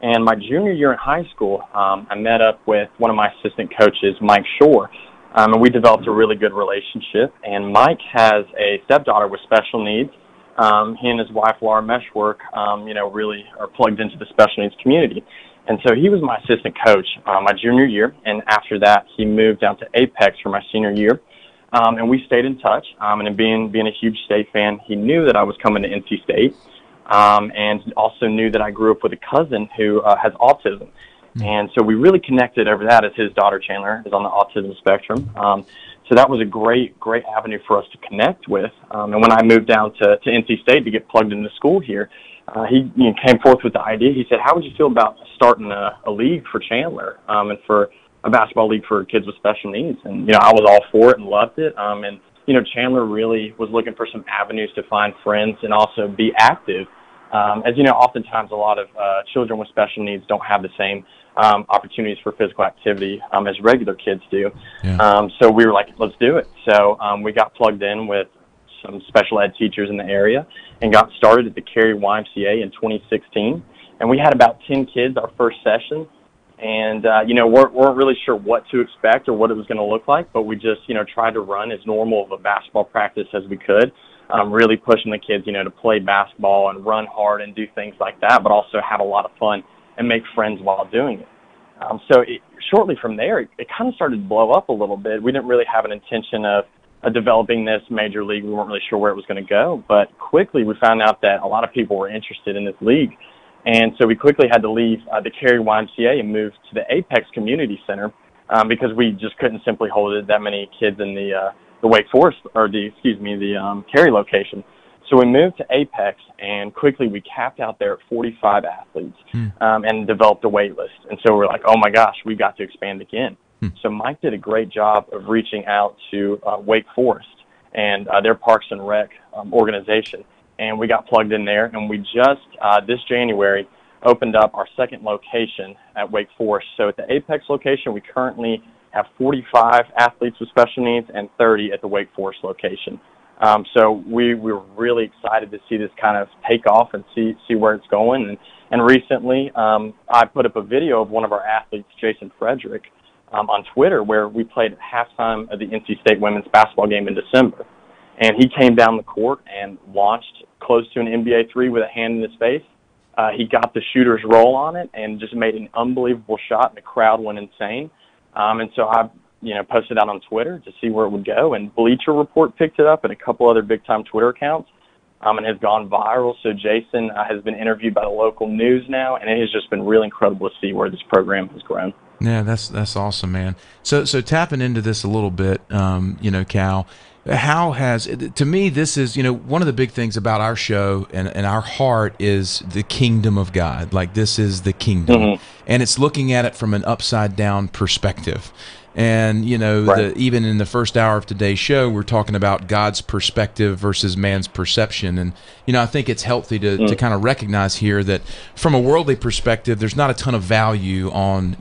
[SPEAKER 3] And my junior year in high school, I met up with one of my assistant coaches, Mike Shore. And we developed a really good relationship. And Mike has a stepdaughter with special needs. He and his wife, Laura Meshwork, really are plugged into the special needs community. And so he was my assistant coach my junior year. And after that, he moved down to Apex for my senior year. And we stayed in touch. And being a huge State fan, he knew that I was coming to NC State. And also knew that I grew up with a cousin who has autism. And so we really connected over that, as his daughter, Chandler, is on the autism spectrum. So that was a great avenue for us to connect with. And when I moved down to NC State to get plugged into school here, he came forth with the idea. He said, how would you feel about starting a league for Chandler and for a basketball league for kids with special needs? And, I was all for it and loved it. And Chandler really was looking for some avenues to find friends and also be active. As you know, oftentimes a lot of children with special needs don't have the same opportunities for physical activity as regular kids do. Yeah. So we were like, let's do it. So we got plugged in with some special ed teachers in the area and got started at the Cary YMCA in 2016. And we had about 10 kids our first session. And, weren't really sure what to expect or what it was going to look like, but we just, tried to run as normal of a basketball practice as we could. Really pushing the kids, to play basketball and run hard and do things like that, but also have a lot of fun and make friends while doing it. Shortly from there, it kind of started to blow up a little bit. We didn't really have an intention of developing this major league. We weren't really sure where it was going to go, but quickly we found out that a lot of people were interested in this league. And so we quickly had to leave the Cary YMCA and move to the Apex Community Center because we just couldn't simply hold that many kids in the Wake Forest, or the Cary location. So we moved to Apex, and quickly we capped out there at 45 athletes and developed a wait list. And so we're like, oh my gosh, we've got to expand again. So Mike did a great job of reaching out to Wake Forest and their Parks and Rec organization. And we got plugged in there, and we just, this January, opened up our second location at Wake Forest. So at the Apex location, we currently have 45 athletes with special needs and 30 at the Wake Forest location. So we were really excited to see this kind of take off and see where it's going. And recently, I put up a video of one of our athletes, Jason Frederick, on Twitter, where we played at halftime of the NC State women's basketball game in December. And he came down the court and launched close to an NBA three with a hand in his face. He got the shooter's roll on it and just made an unbelievable shot, and the crowd went insane. And so I posted out on Twitter to see where it would go, and Bleacher Report picked it up and a couple other big-time Twitter accounts, and has gone viral. So Jason has been interviewed by the local news now, and it has just been really incredible to see where this program has grown.
[SPEAKER 1] Yeah, that's awesome, man. So tapping into this a little bit, Cal, how has, to me, this is, one of the big things about our show and our heart is the kingdom of God. Like, this is the kingdom. Mm-hmm. And it's looking at it from an upside down perspective. And,
[SPEAKER 3] right.
[SPEAKER 1] Even in the first hour of today's show, we're talking about God's perspective versus man's perception. And, I think it's healthy to kind of recognize here that from a worldly perspective, there's not a ton of value on,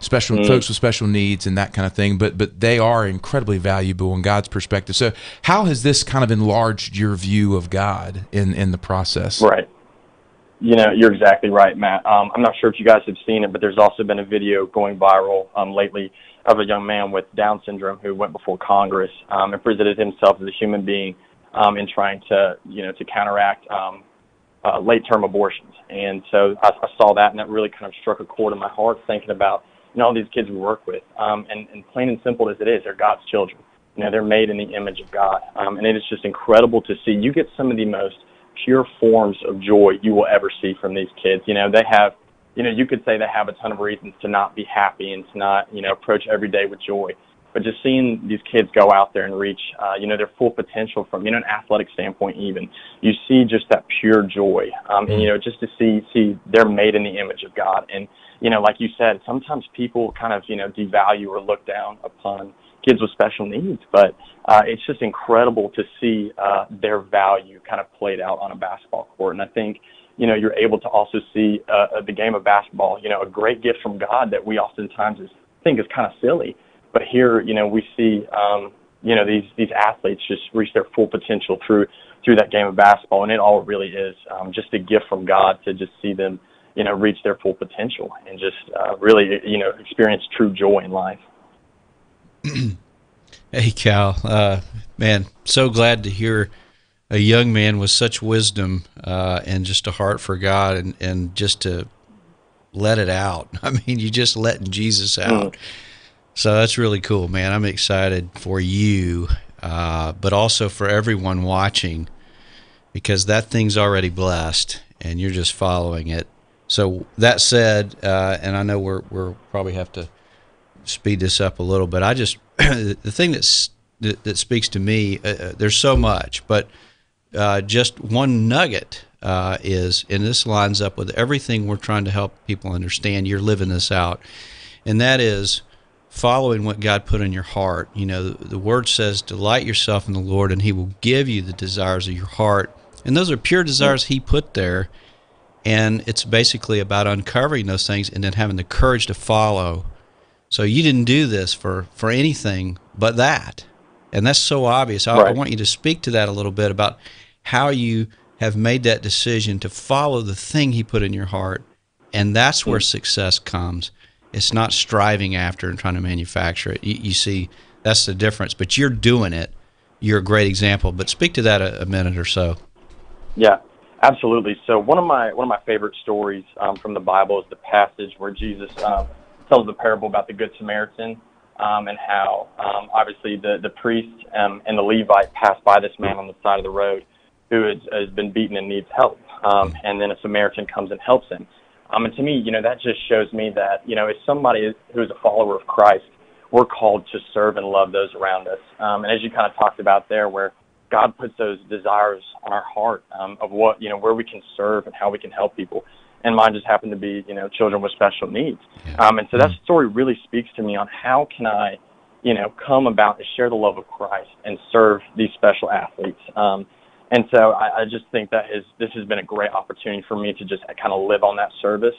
[SPEAKER 1] special folks with special needs and that kind of thing, but they are incredibly valuable in God's perspective. So how has this kind of enlarged your view of God in the process?
[SPEAKER 3] Right. You're exactly right, Matt. I'm not sure if you guys have seen it, but there's also been a video going viral lately of a young man with Down syndrome who went before Congress and presented himself as a human being in trying to, to counteract late-term abortions. And so I saw that, and that really kind of struck a chord in my heart, thinking about, all these kids we work with. And plain and simple as it is, they're God's children. They're made in the image of God. And it is just incredible to see. You get some of the most pure forms of joy you will ever see from these kids. They have, you could say they have a ton of reasons to not be happy and to not, approach every day with joy. But just seeing these kids go out there and reach, their full potential from, an athletic standpoint even, you see just that pure joy. And, just to see they're made in the image of God. And, like you said, sometimes people kind of, devalue or look down upon kids with special needs, but it's just incredible to see their value kind of played out on a basketball court. And I think, you're able to also see the game of basketball, a great gift from God that we oftentimes think is kind of silly. But here, we see, these athletes just reach their full potential through that game of basketball. And it all really is just a gift from God to just see them, reach their full potential and just really, experience true joy in life.
[SPEAKER 2] Hey, Cal, man, so glad to hear a young man with such wisdom and just a heart for God and just to let it out. I mean, you just letting Jesus out. So that's really cool, man. I'm excited for you, but also for everyone watching, because that thing's already blessed and you're just following it. So that said, and I know we're probably have to speed this up a little bit. I just the thing that speaks to me, there's so much, but just one nugget is, and this lines up with everything we're trying to help people understand. You're living this out, and that is following what God put in your heart. The Word says, "Delight yourself in the Lord, and He will give you the desires of your heart." And those are pure desires He put there, and it's basically about uncovering those things and then having the courage to follow. So you didn't do this for anything but that. And that's so obvious. I want you to speak to that a little bit about how you have made that decision to follow the thing He put in your heart. And that's where success comes. It's not striving after and trying to manufacture it. You see, that's the difference. But you're doing it. You're a great example. But speak to that a minute or so.
[SPEAKER 3] Yeah, absolutely. So one of my favorite stories from the Bible is the passage where Jesus tells the parable about the Good Samaritan and how obviously the priest and the Levite pass by this man on the side of the road who has been beaten and needs help. And then a Samaritan comes and helps him. And to me, that just shows me that, as somebody who is a follower of Christ, we're called to serve and love those around us. And as you kind of talked about there, where God puts those desires on our heart of what, where we can serve and how we can help people. and mine just happened to be, children with special needs. And so that story really speaks to me on how can I, come about to share the love of Christ and serve these special athletes. And so I just think this has been a great opportunity for me to just kind of live on that service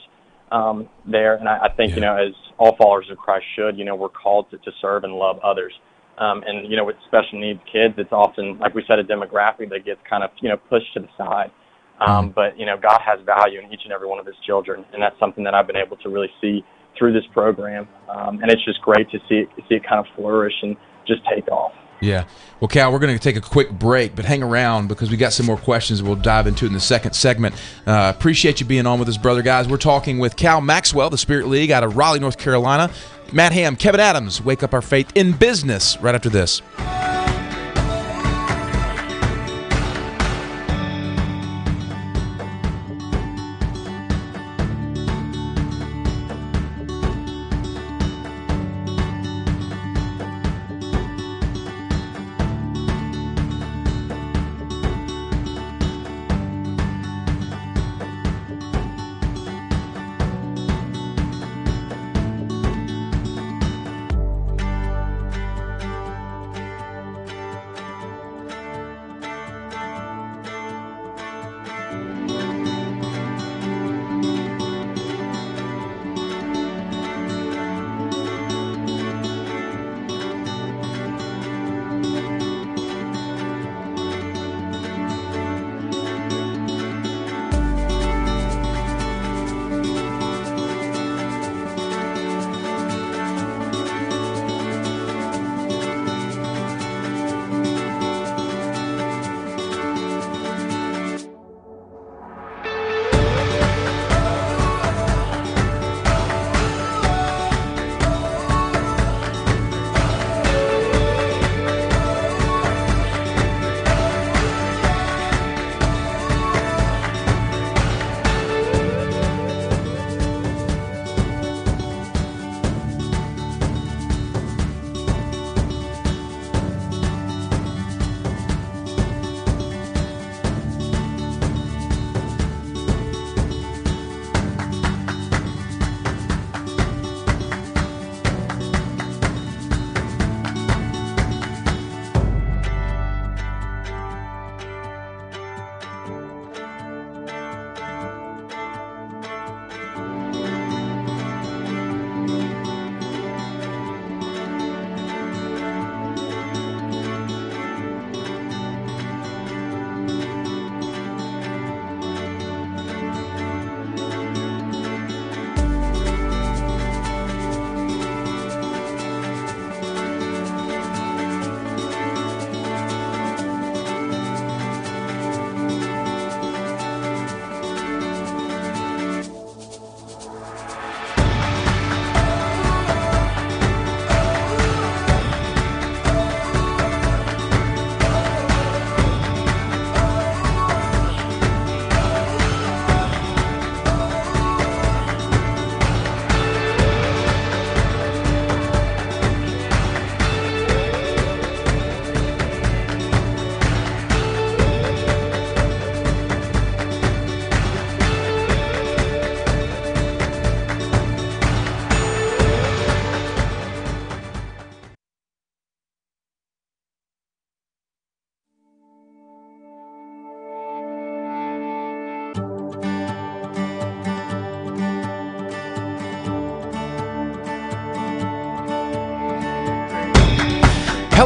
[SPEAKER 3] there. And I think, as all followers of Christ should, we're called to serve and love others. And, with special needs kids, it's often, like we said, a demographic that gets kind of, pushed to the side. But, God has value in each and every one of his children, and that's something that I've been able to really see through this program. And it's just great to see it kind of flourish and just take off.
[SPEAKER 1] Yeah. Well, Cal, we're going to take a quick break, but hang around because we got some more questions we'll dive into in the second segment. Appreciate you being on with us, brother, guys. We're talking with Cal Maxwell, the Spirit League out of Raleigh, North Carolina. Matt Ham, Kevin Adams, Wake Up Our Faith in Business right after this.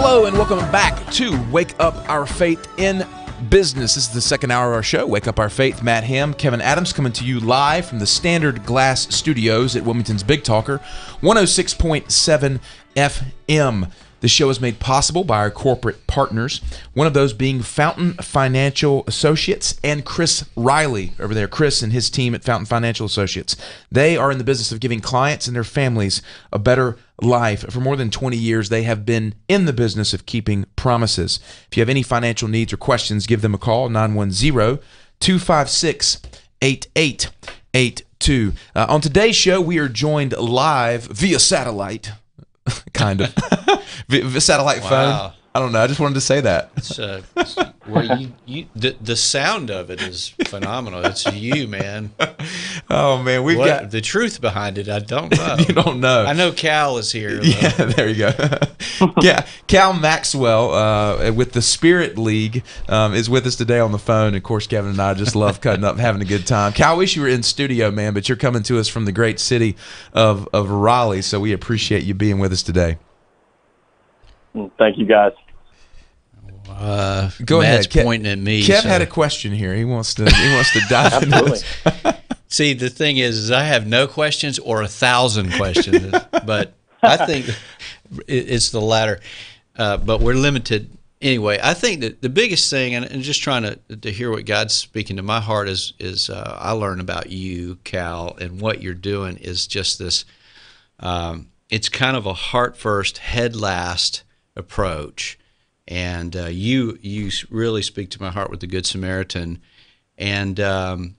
[SPEAKER 1] Hello and welcome back to Wake Up Our Faith in Business. This is the second hour of our show, Wake Up Our Faith. Matt Ham, Kevin Adams coming to you live from the Standard Glass Studios at Wilmington's Big Talker, 106.7 FM. The show is made possible by our corporate partners, one of those being Fountain Financial Associates and Chris Riley over there. Chris and his team at Fountain Financial Associates. They are in the business of giving clients and their families a better life. For more than 20 years, they have been in the business of keeping promises. If you have any financial needs or questions, give them a call, 910-256-8882. On today's show, we are joined live via satellite, kind of. Satellite phone. I don't know. I just wanted to say that.
[SPEAKER 2] Well, the sound of it is phenomenal. It's you, man.
[SPEAKER 1] Oh man, we've got
[SPEAKER 2] the truth behind it. I don't know.
[SPEAKER 1] You don't know.
[SPEAKER 2] I know Cal is here. Though.
[SPEAKER 1] Yeah, there you go. Yeah, Cal Maxwell with the Spirit League is with us today on the phone. Of course, Kevin and I just love cutting up, having a good time. Cal, I wish you were in studio, man, but you're coming to us from the great city of Raleigh, so we appreciate you being with us today.
[SPEAKER 3] Thank you, guys.
[SPEAKER 1] Go
[SPEAKER 2] Matt's
[SPEAKER 1] ahead.
[SPEAKER 2] pointing at me.
[SPEAKER 1] Kev had a question here. He wants to dive into this.
[SPEAKER 2] See, the thing is I have no questions or 1,000 questions, but I think it's the latter. But we're limited anyway. I think that the biggest thing, and just trying to hear what God's speaking to my heart is I learn about you, Cal, and what you're doing is just this. It's kind of a heart first, head last approach. And you really speak to my heart with the Good Samaritan, and that's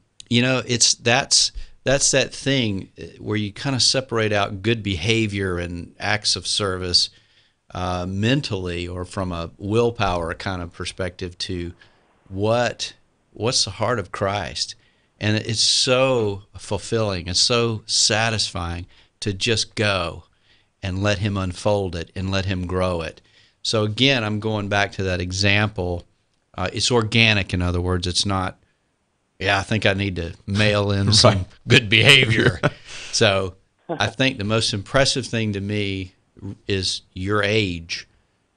[SPEAKER 2] that thing where you kind of separate out good behavior and acts of service mentally or from a willpower kind of perspective to what's the heart of Christ, and it's so fulfilling, it's so satisfying to just go and let Him unfold it and let Him grow it. So again, I'm going back to that example. It's organic, in other words. It's not, I think I need to mail in some good behavior. So I think the most impressive thing to me is your age.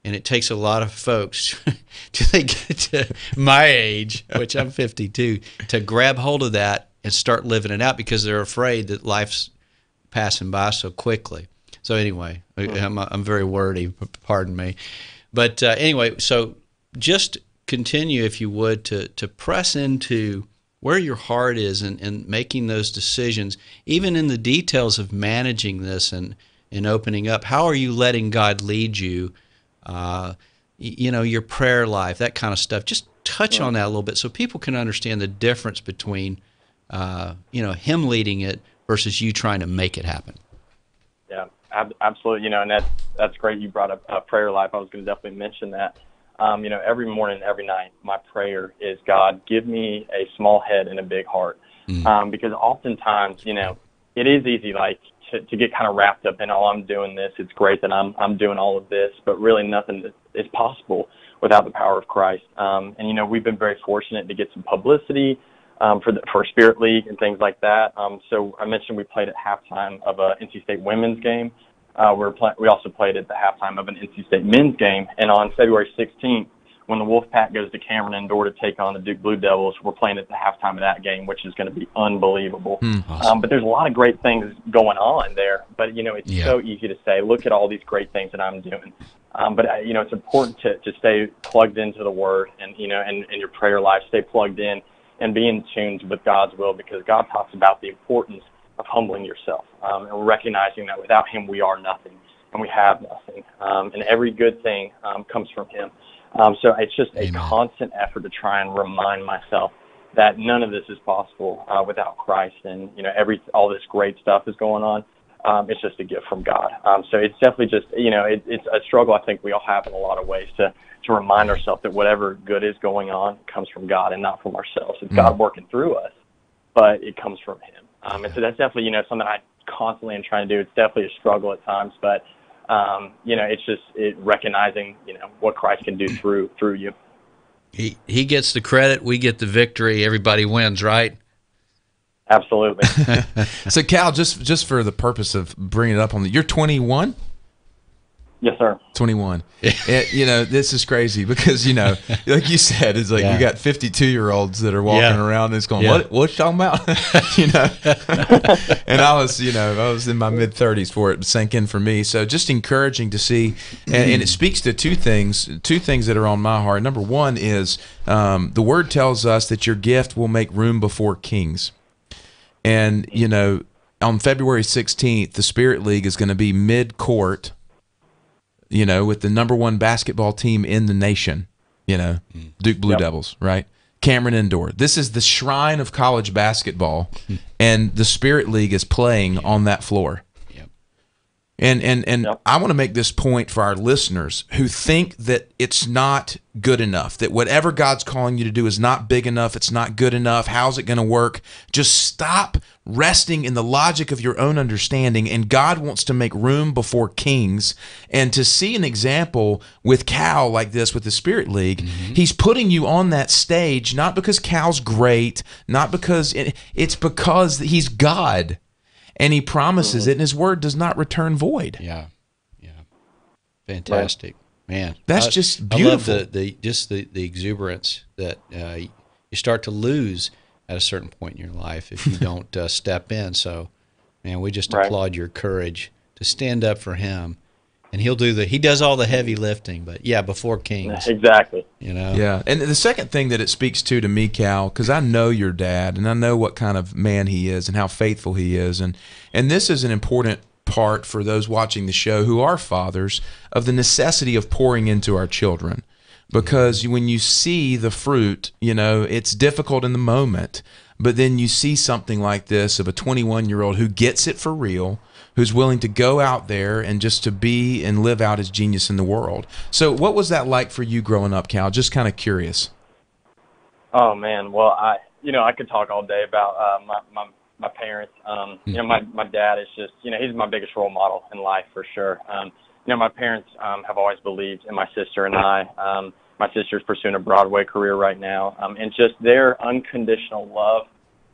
[SPEAKER 2] And it takes a lot of folks till they get to my age, which I'm 52, to grab hold of that and start living it out because they're afraid that life's passing by so quickly. So anyway, I'm very wordy, pardon me. But anyway, so just continue, if you would, to press into where your heart is and making those decisions, even in the details of managing this and opening up. How are you letting God lead you? Your prayer life, that kind of stuff. Just touch on that a little bit so people can understand the difference between, Him leading it versus you trying to make it happen.
[SPEAKER 3] Yeah, absolutely. And that's great. You brought up prayer life. I was going to definitely mention that. Every morning, every night, my prayer is, God, give me a small head and a big heart. Because oftentimes, it is easy, to get kind of wrapped up in, I'm doing this. It's great that I'm doing all of this, but really nothing is possible without the power of Christ. And we've been very fortunate to get some publicity for Spirit League and things like that. So I mentioned we played at halftime of a NC State women's game. We also played at the halftime of an NC State men's game. And on February 16th, when the Wolfpack goes to Cameron Indoor to take on the Duke Blue Devils, we're playing at the halftime of that game, which is going to be unbelievable. Awesome. But there's a lot of great things going on there. But, it's so easy to say, look at all these great things that I'm doing. But it's important to stay plugged into the Word and your prayer life, stay plugged in and be in tune with God's will, because God talks about the importance of humbling yourself and recognizing that without Him we are nothing and we have nothing. And every good thing comes from Him. So it's just a constant effort to try and remind myself that none of this is possible without Christ. And, all this great stuff is going on. It's just a gift from God. So it's definitely just, it's a struggle I think we all have in a lot of ways to remind ourselves that whatever good is going on comes from God and not from ourselves. It's God working through us, but it comes from Him. And so that's definitely, something I constantly am trying to do. It's definitely a struggle at times, but, it's just recognizing, what Christ can do through you.
[SPEAKER 2] He gets the credit. We get the victory. Everybody wins, right?
[SPEAKER 3] Absolutely.
[SPEAKER 1] So Cal, just for the purpose of bringing it up you're 21?
[SPEAKER 3] Yes, sir.
[SPEAKER 1] 21. This is crazy because, like you said, it's like you got 52-year-olds that are walking around and it's going, what you talking about? And I was in my mid-30s for it to sink in for me. So just encouraging to see, and it speaks to two things that are on my heart. Number one is the Word tells us that your gift will make room before kings. And, on February 16th, the Spirit League is going to be mid-court, with the number one basketball team in the nation, Duke Blue Devils, right? Cameron Indoor. This is the shrine of college basketball, and the Spirit League is playing on that floor. And
[SPEAKER 3] Yep.
[SPEAKER 1] I want to make this point for our listeners who think that it's not good enough, that whatever God's calling you to do is not big enough, it's not good enough, how's it going to work? Just stop resting in the logic of your own understanding, and God wants to make room before kings. And to see an example with Cal like this with the Spirit League, he's putting you on that stage not because Cal's great, not because it's because he's God. And he promises it, and his word does not return void.
[SPEAKER 2] Yeah, yeah, fantastic, man.
[SPEAKER 1] That's just beautiful.
[SPEAKER 2] I love the exuberance that you start to lose at a certain point in your life if you don't step in. So, man, we just applaud your courage to stand up for him, and he does all the heavy lifting. But yeah, before kings,
[SPEAKER 3] Exactly.
[SPEAKER 2] you know.
[SPEAKER 1] Yeah, and the second thing that it speaks to me, Cal, because I know your dad, and I know what kind of man he is and how faithful he is, and this is an important part for those watching the show who are fathers, of the necessity of pouring into our children. Because when you see the fruit, it's difficult in the moment, but then you see something like this of a 21-year-old who gets it for real, who's willing to go out there and just to be and live out his genius in the world. So what was that like for you growing up, Cal? Just kind of curious.
[SPEAKER 3] Oh man, well I could talk all day about my parents. My dad is just he's my biggest role model in life for sure. My parents have always believed in my sister and I. My sister's pursuing a Broadway career right now, and just their unconditional love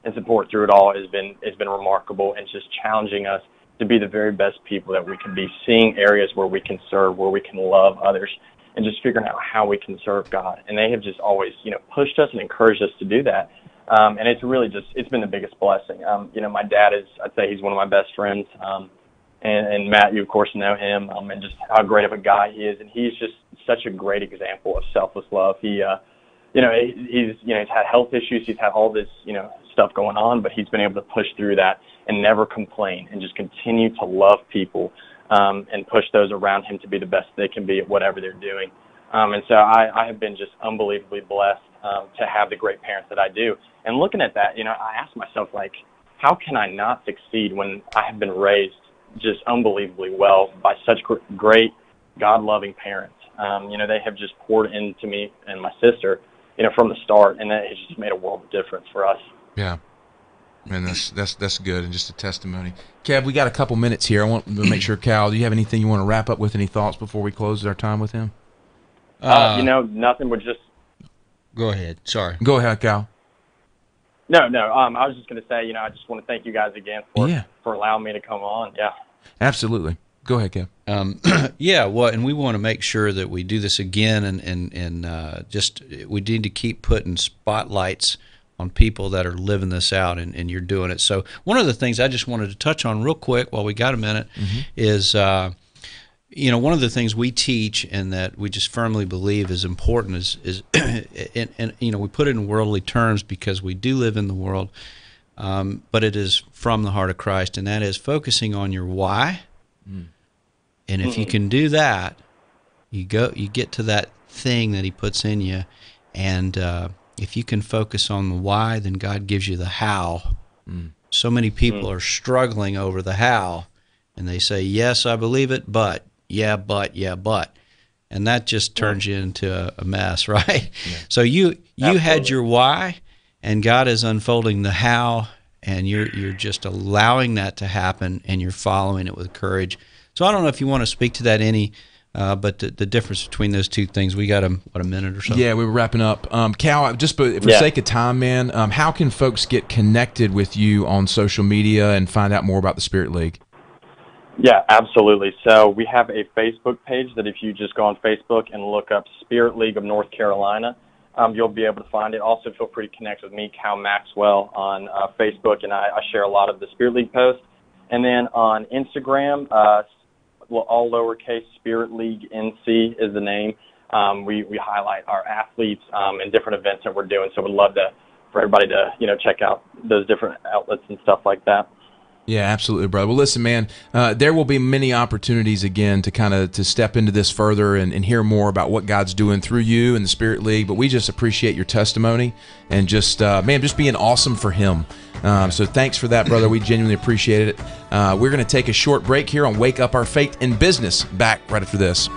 [SPEAKER 3] and support through it all has been remarkable, and just challenging us to be the very best people that we can be, seeing areas where we can serve, where we can love others, and just figuring out how we can serve God. And they have just always, pushed us and encouraged us to do that. And it's really it's been the biggest blessing. My dad I'd say he's one of my best friends. And Matt, you of course know him, and just how great of a guy he is. And he's just such a great example of selfless love. He's had health issues. He's had all this, stuff going on, but he's been able to push through that and never complain, and just continue to love people, and push those around him to be the best they can be at whatever they're doing. And so I have been just unbelievably blessed to have the great parents that I do. And looking at that, I ask myself, like, how can I not succeed when I have been raised just unbelievably well by such great, God-loving parents? They have just poured into me and my sister, from the start, and that has just made a world of difference for us.
[SPEAKER 1] Yeah. And that's good, and just a testimony. Kev, we got a couple minutes here. I want to make sure, Cal, do you have anything you want to wrap up with? Any thoughts before we close our time with him?
[SPEAKER 3] Nothing. Would just
[SPEAKER 2] Go ahead. Sorry.
[SPEAKER 1] Go ahead, Cal.
[SPEAKER 3] No. I was just going to say, I just want to thank you guys again for allowing me to come on. Yeah.
[SPEAKER 1] Absolutely. Go ahead, Kev.
[SPEAKER 2] Yeah. Well, and we want to make sure that we do this again, and just we need to keep putting spotlights on people that are living this out, and you're doing it. So one of the things I just wanted to touch on real quick while we got a minute is, one of the things we teach and that we just firmly believe is important is and we put it in worldly terms because we do live in the world, but it is from the heart of Christ, and that is focusing on your why. And if you can do that, you get to that thing that he puts in you, and if you can focus on the why, then God gives you the how. So many people are struggling over the how, and they say, yes, I believe it, but, and that just turns you into a mess, right? Yeah. So you had your why, and God is unfolding the how, and you're just allowing that to happen, and you're following it with courage. So I don't know if you want to speak to that any, but the difference between those two things. We got a minute or so.
[SPEAKER 1] Yeah, we were wrapping up. Cal, just for sake of time, man, how can folks get connected with you on social media and find out more about the Spirit League?
[SPEAKER 3] Yeah, absolutely. So we have a Facebook page that if you just go on Facebook and look up Spirit League of North Carolina, you'll be able to find it. Also, feel free to connect with me, Cal Maxwell, on Facebook, and I share a lot of the Spirit League posts. And then on Instagram, all lowercase, Spirit League NC is the name. We highlight our athletes and different events that we're doing. So we'd love for everybody to check out those different outlets and stuff like that.
[SPEAKER 1] Yeah, absolutely, brother. Well, listen, man, there will be many opportunities again to kind of to step into this further and hear more about what God's doing through you and the Spirit League. But we just appreciate your testimony and just, man, just being awesome for Him. So thanks for that, brother. We genuinely appreciate it. We're going to take a short break here on Wake Up Our Faith in Business. Back right after this.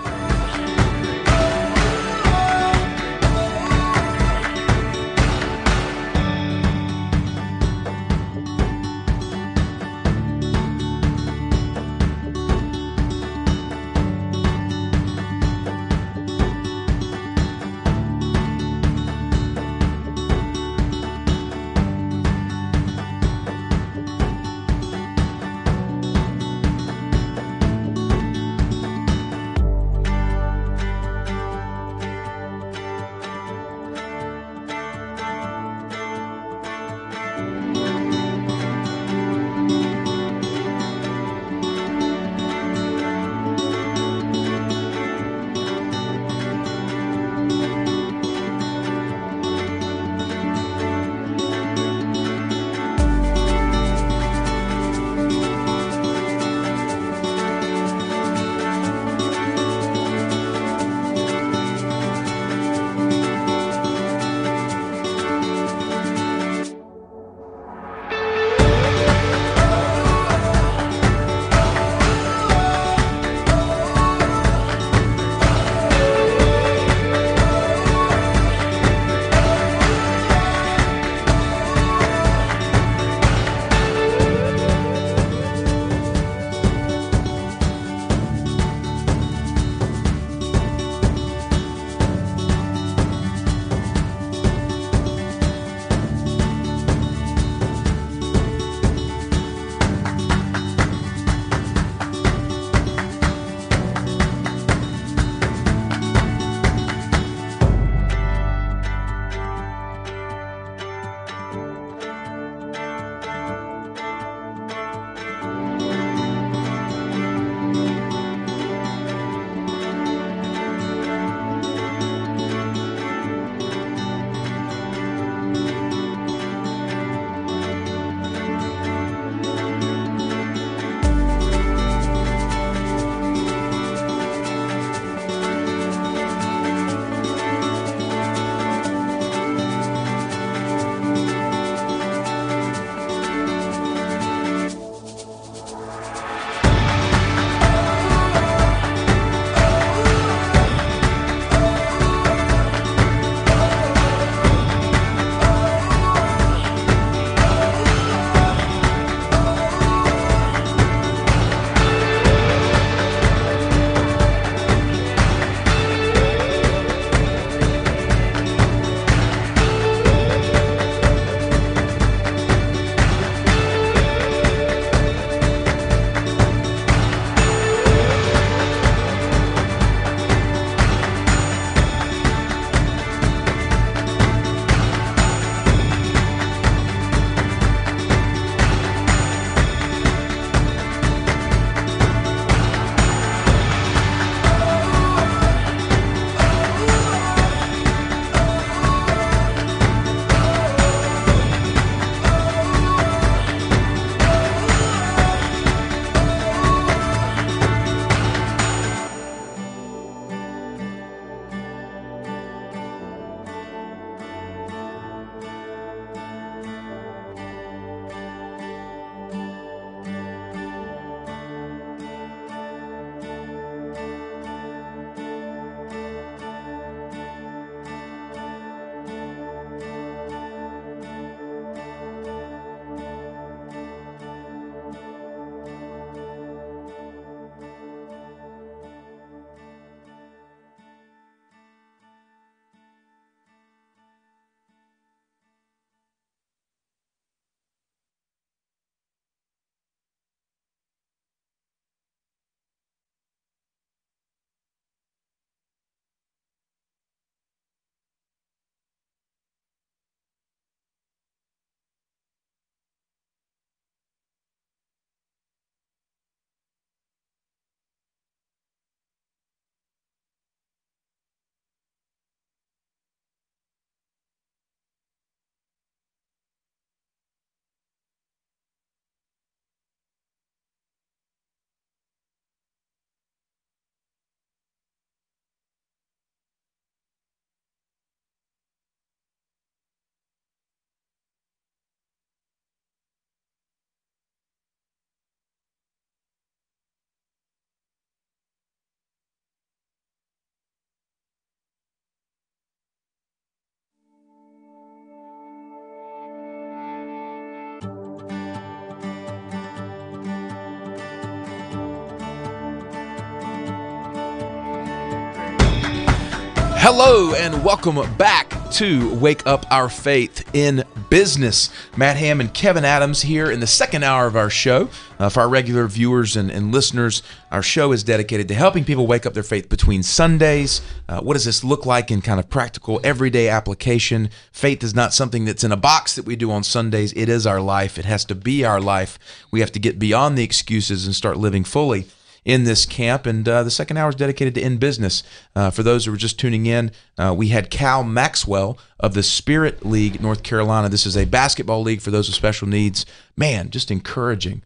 [SPEAKER 1] Hello and welcome back to Wake Up Our Faith in Business. Matt Ham and Kevin Adams here in the second hour of our show. For our regular viewers and listeners, our show is dedicated to helping people wake up their faith between Sundays. What does this look like in kind of practical, everyday application? Faith is not something that's in a box that we do on Sundays. It is our life. It has to be our life. We have to get beyond the excuses and start living fully in this camp. And the second hour is dedicated to In Business. For those who are just tuning in, we had Cal Maxwell of the Spirit League, North Carolina. This is a basketball league for those with special needs. Man, just encouraging.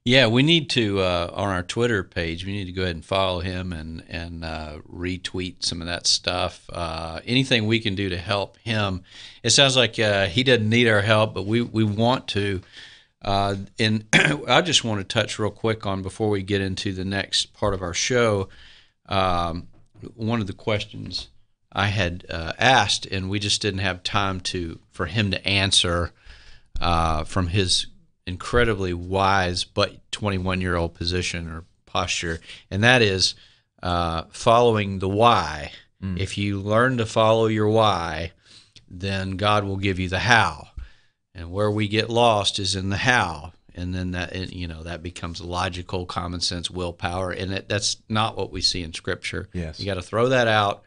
[SPEAKER 2] Yeah, we need to, on our Twitter page, we need to go ahead and follow him and retweet some of that stuff. Anything we can do to help him. It sounds like he doesn't need our help, but we want to. And I just want to touch real quick on, before we get into the next part of our show, one of the questions I had asked, and we just didn't have time for him to answer from his incredibly wise but 21-year-old position or posture, and that is following the why. If you learn to follow your why, then God will give you the how. And where we get lost is in the how, and then that becomes logical, common sense, willpower, and that's not what we see in Scripture.
[SPEAKER 1] Yes.
[SPEAKER 2] You got to throw that out,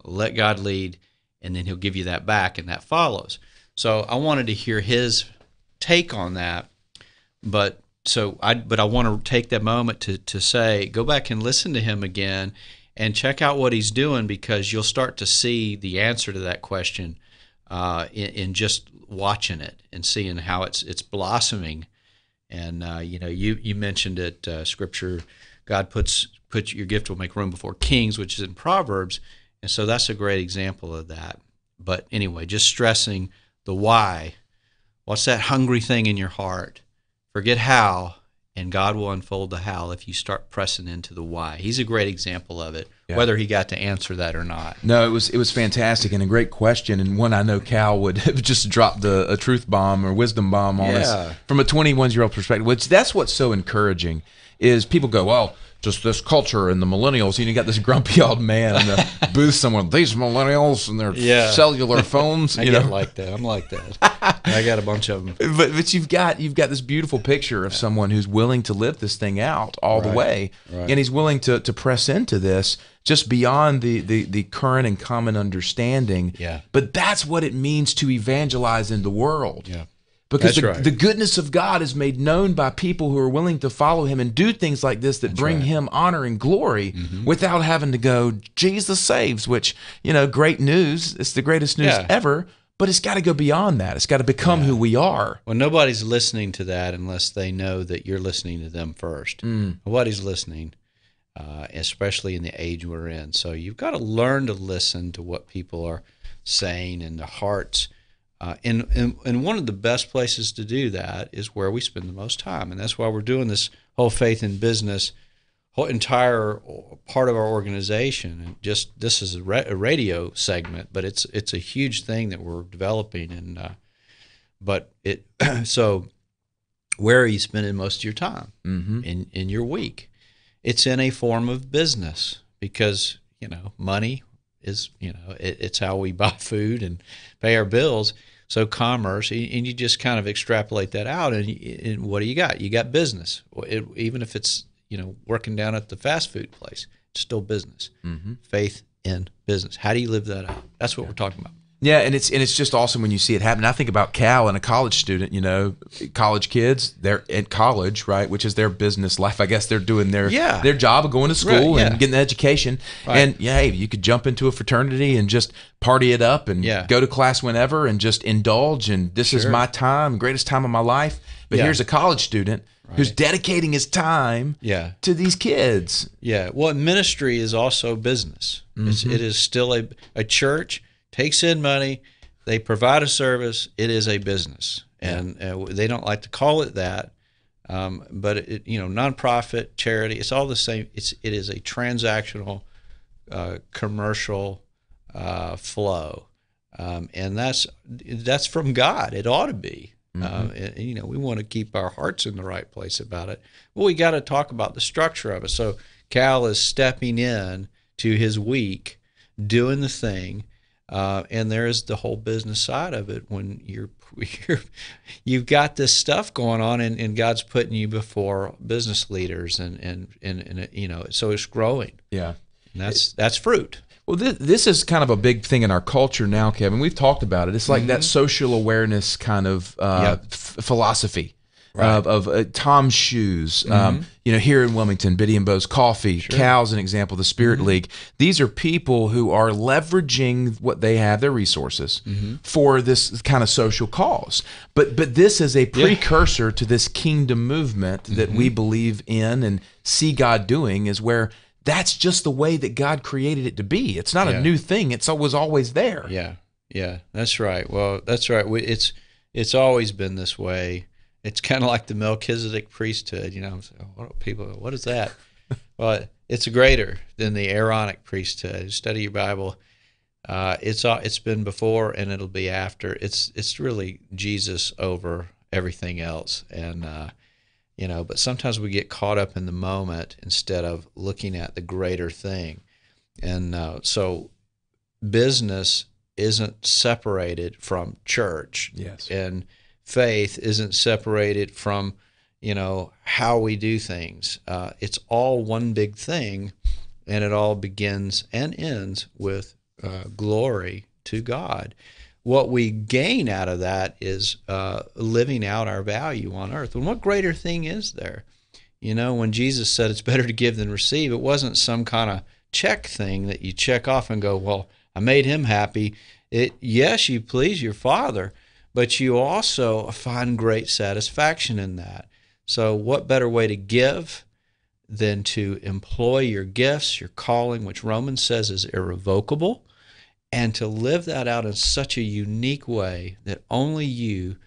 [SPEAKER 2] let God lead, and then He'll give you that back, and that follows. So I wanted to hear his take on that, but I want to take that moment to say, go back and listen to him again, and check out what he's doing, because you'll start to see the answer to that question in just watching it and seeing how it's blossoming. And you mentioned it, Scripture, God puts your gift will make room before kings, which is in Proverbs, and so that's a great example of that. But anyway, just stressing the why. What's that hungry thing in your heart? Forget how, and God will unfold the how if you start pressing into the why. He's a great example of it, whether he got to answer that or not.
[SPEAKER 1] No, it was fantastic and a great question, and one I know Cal would have just dropped a truth bomb or wisdom bomb on us from a 21-year-old perspective, which that's what's so encouraging is people go, well, just this culture and the millennials, you got this grumpy old man in the booth somewhere, these millennials and their cellular phones.
[SPEAKER 2] I get like that. I'm like that. I got a bunch of them.
[SPEAKER 1] But you've got this beautiful picture of someone who's willing to live this thing out all the way, and he's willing to press into this just beyond the current and common understanding.
[SPEAKER 2] Yeah.
[SPEAKER 1] But that's what it means to evangelize in the world.
[SPEAKER 2] Yeah.
[SPEAKER 1] Because the goodness of God is made known by people who are willing to follow him and do things like this that bring him honor and glory without having to go, Jesus saves, which, great news. It's the greatest news ever, but it's got to go beyond that. It's got to become who we are.
[SPEAKER 2] Well, nobody's listening to that unless they know that you're listening to them first. Nobody's listening, especially in the age we're in. So you've got to learn to listen to what people are saying in their hearts. And one of the best places to do that is where we spend the most time. And that's why we're doing this whole Faith in Business, whole entire part of our organization. And just this is a radio segment, but it's a huge thing that we're developing. And so where are you spending most of your time in your week? It's in a form of business, because money is it's how we buy food and pay our bills. So commerce, and you just kind of extrapolate that out, and what do you got? You got business. Even if it's working down at the fast food place, it's still business. Faith in business. How do you live that out? That's what we're talking about.
[SPEAKER 1] Yeah, and it's just awesome when you see it happen. I think about Cal and a college student, college kids, they're at college, right, which is their business life. I guess they're doing their job of going to school and getting an education. Right. And hey, you could jump into a fraternity and just party it up and go to class whenever and just indulge, and this is my time, greatest time of my life. But here's a college student who's dedicating his time to these kids.
[SPEAKER 2] Yeah, well, ministry is also business. It is still a church. Takes in money, they provide a service. It is a business, and they don't like to call it that, but nonprofit, charity, it's all the same. It is a transactional, commercial flow, and that's from God. It ought to be. We want to keep our hearts in the right place about it. Well, we got to talk about the structure of it. So Cal is stepping in to his week. doing the thing. And there is the whole business side of it when you've got this stuff going on, and God's putting you before business leaders, and so it's growing.
[SPEAKER 1] Yeah,
[SPEAKER 2] and that's fruit.
[SPEAKER 1] Well, this is kind of a big thing in our culture now, Kevin. We've talked about it. It's like that social awareness kind of philosophy. Right. Of Tom's Shoes, here in Wilmington, Biddy and Bo's Coffee, Cal's an example, the Spirit League. These are people who are leveraging what they have, their resources, for this kind of social cause. But this is a precursor to this kingdom movement that we believe in and see God doing, is where that's just the way that God created it to be. It's not a new thing. It was always there.
[SPEAKER 2] Yeah, that's right. Well, that's right. It's always been this way. It's kind of like the Melchizedek priesthood, what is that? Well, it's greater than the Aaronic priesthood. Study your Bible. It's been before, and it'll be after. It's really Jesus over everything else, and but sometimes we get caught up in the moment instead of looking at the greater thing, and so business isn't separated from church.
[SPEAKER 1] Yes,
[SPEAKER 2] and faith isn't separated from, how we do things. It's all one big thing, and it all begins and ends with glory to God. What we gain out of that is living out our value on earth. And what greater thing is there? When Jesus said it's better to give than receive, it wasn't some kind of check thing that you check off and go, well, I made him happy. Yes, you please your Father, but you also find great satisfaction in that. So what better way to give than to employ your gifts, your calling, which Romans says is irrevocable, and to live that out in such a unique way that only you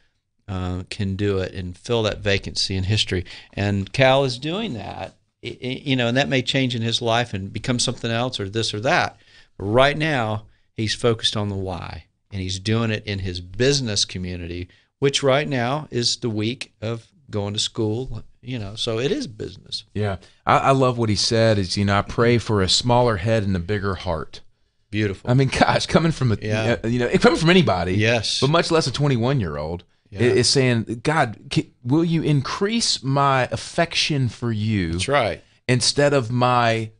[SPEAKER 2] can do it and fill that vacancy in history. And Cal is doing that, and that may change in his life and become something else or this or that. But right now, he's focused on the why. And he's doing it in his business community, which right now is the week of going to school, so it is business.
[SPEAKER 1] Yeah. I love what he said is, I pray for a smaller head and a bigger heart.
[SPEAKER 2] Beautiful.
[SPEAKER 1] I mean, gosh, coming from coming from anybody,
[SPEAKER 2] yes,
[SPEAKER 1] but much less a 21-year-old, is saying, God, will you increase my affection for you?
[SPEAKER 2] That's right.
[SPEAKER 1] Instead of my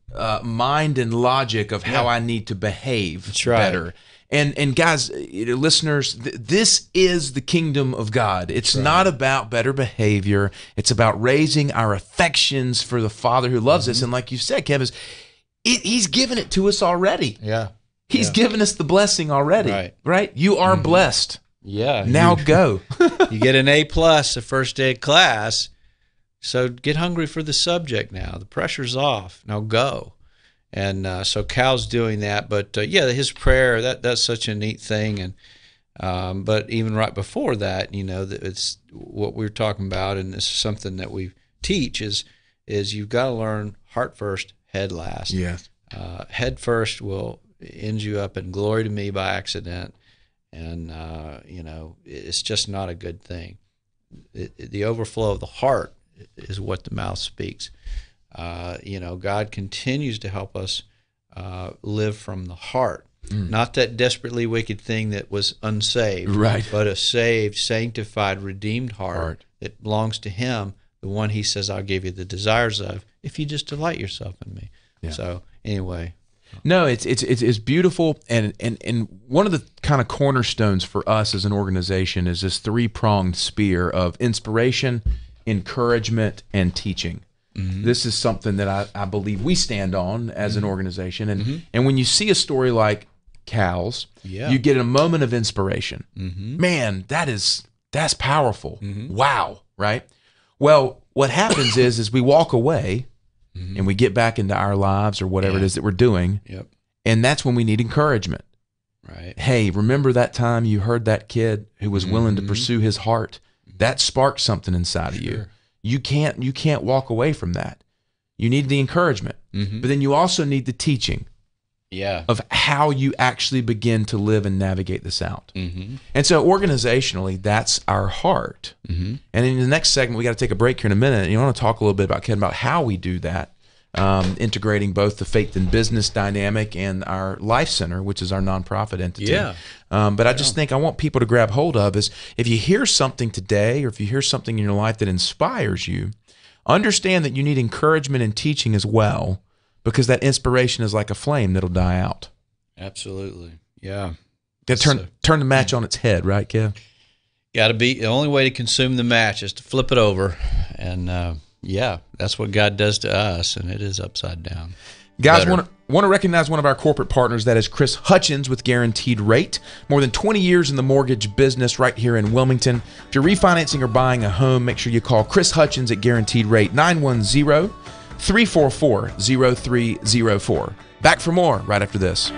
[SPEAKER 1] mind and logic of how I need to behave better. And guys, listeners, this is the kingdom of God. It's not about better behavior. It's about raising our affections for the Father who loves us. And like you said, Kevin, he's given it to us already.
[SPEAKER 2] Yeah.
[SPEAKER 1] He's given us the blessing already. Right? You are blessed.
[SPEAKER 2] Yeah.
[SPEAKER 1] Now go.
[SPEAKER 2] You get an A+ the first day of class. So get hungry for the subject now. The pressure's off. Now go. And so Cal's doing that, but his prayer, that's such a neat thing. And but even right before that, that it's what we're talking about, and this is something that we teach is you've got to learn heart first, head last.
[SPEAKER 1] Yes.
[SPEAKER 2] Head first will end you up in glory to me by accident, and it's just not a good thing. The overflow of the heart is what the mouth speaks. God continues to help us live from the heart. Not that desperately wicked thing that was unsaved, but a saved, sanctified, redeemed heart that belongs to him, the one he says, I'll give you the desires of, if you just delight yourself in me. Yeah. So anyway.
[SPEAKER 1] No, it's beautiful, and one of the kind of cornerstones for us as an organization is this three-pronged spear of inspiration, encouragement, and teaching. This is something that I believe we stand on as an organization. And when you see a story like Cal's, you get a moment of inspiration. Man, that's powerful. Wow, right? Well, what happens is we walk away and we get back into our lives or whatever it is that we're doing. And that's when we need encouragement.
[SPEAKER 2] Right.
[SPEAKER 1] Hey, remember that time you heard that kid who was willing to pursue his heart? That sparked something inside of you. You can't walk away from that. You need the encouragement, but then you also need the teaching of how you actually begin to live and navigate this out. And so organizationally, that's our heart. And in the next segment, we got to take a break here in a minute. And you want to talk a little bit about, Ken, about how we do that. integrating both the faith and business dynamic and our Life Center, which is our nonprofit entity.
[SPEAKER 2] Yeah.
[SPEAKER 1] But I just think I want people to grab hold of is if you hear something today or if you hear something in your life that inspires you, understand that you need encouragement and teaching as well, because that inspiration is like a flame that'll die out.
[SPEAKER 2] Absolutely. Yeah.
[SPEAKER 1] Turn the match on its head, right, Kev?
[SPEAKER 2] Got to be, the only way to consume the match is to flip it over. And yeah, that's what God does to us, and it is upside down.
[SPEAKER 1] Guys, want to recognize one of our corporate partners. That is Chris Hutchins with Guaranteed Rate. More than 20 years in the mortgage business right here in Wilmington. If you're refinancing or buying a home, make sure you call Chris Hutchins at Guaranteed Rate, 910-344-0304. Back for more right after this.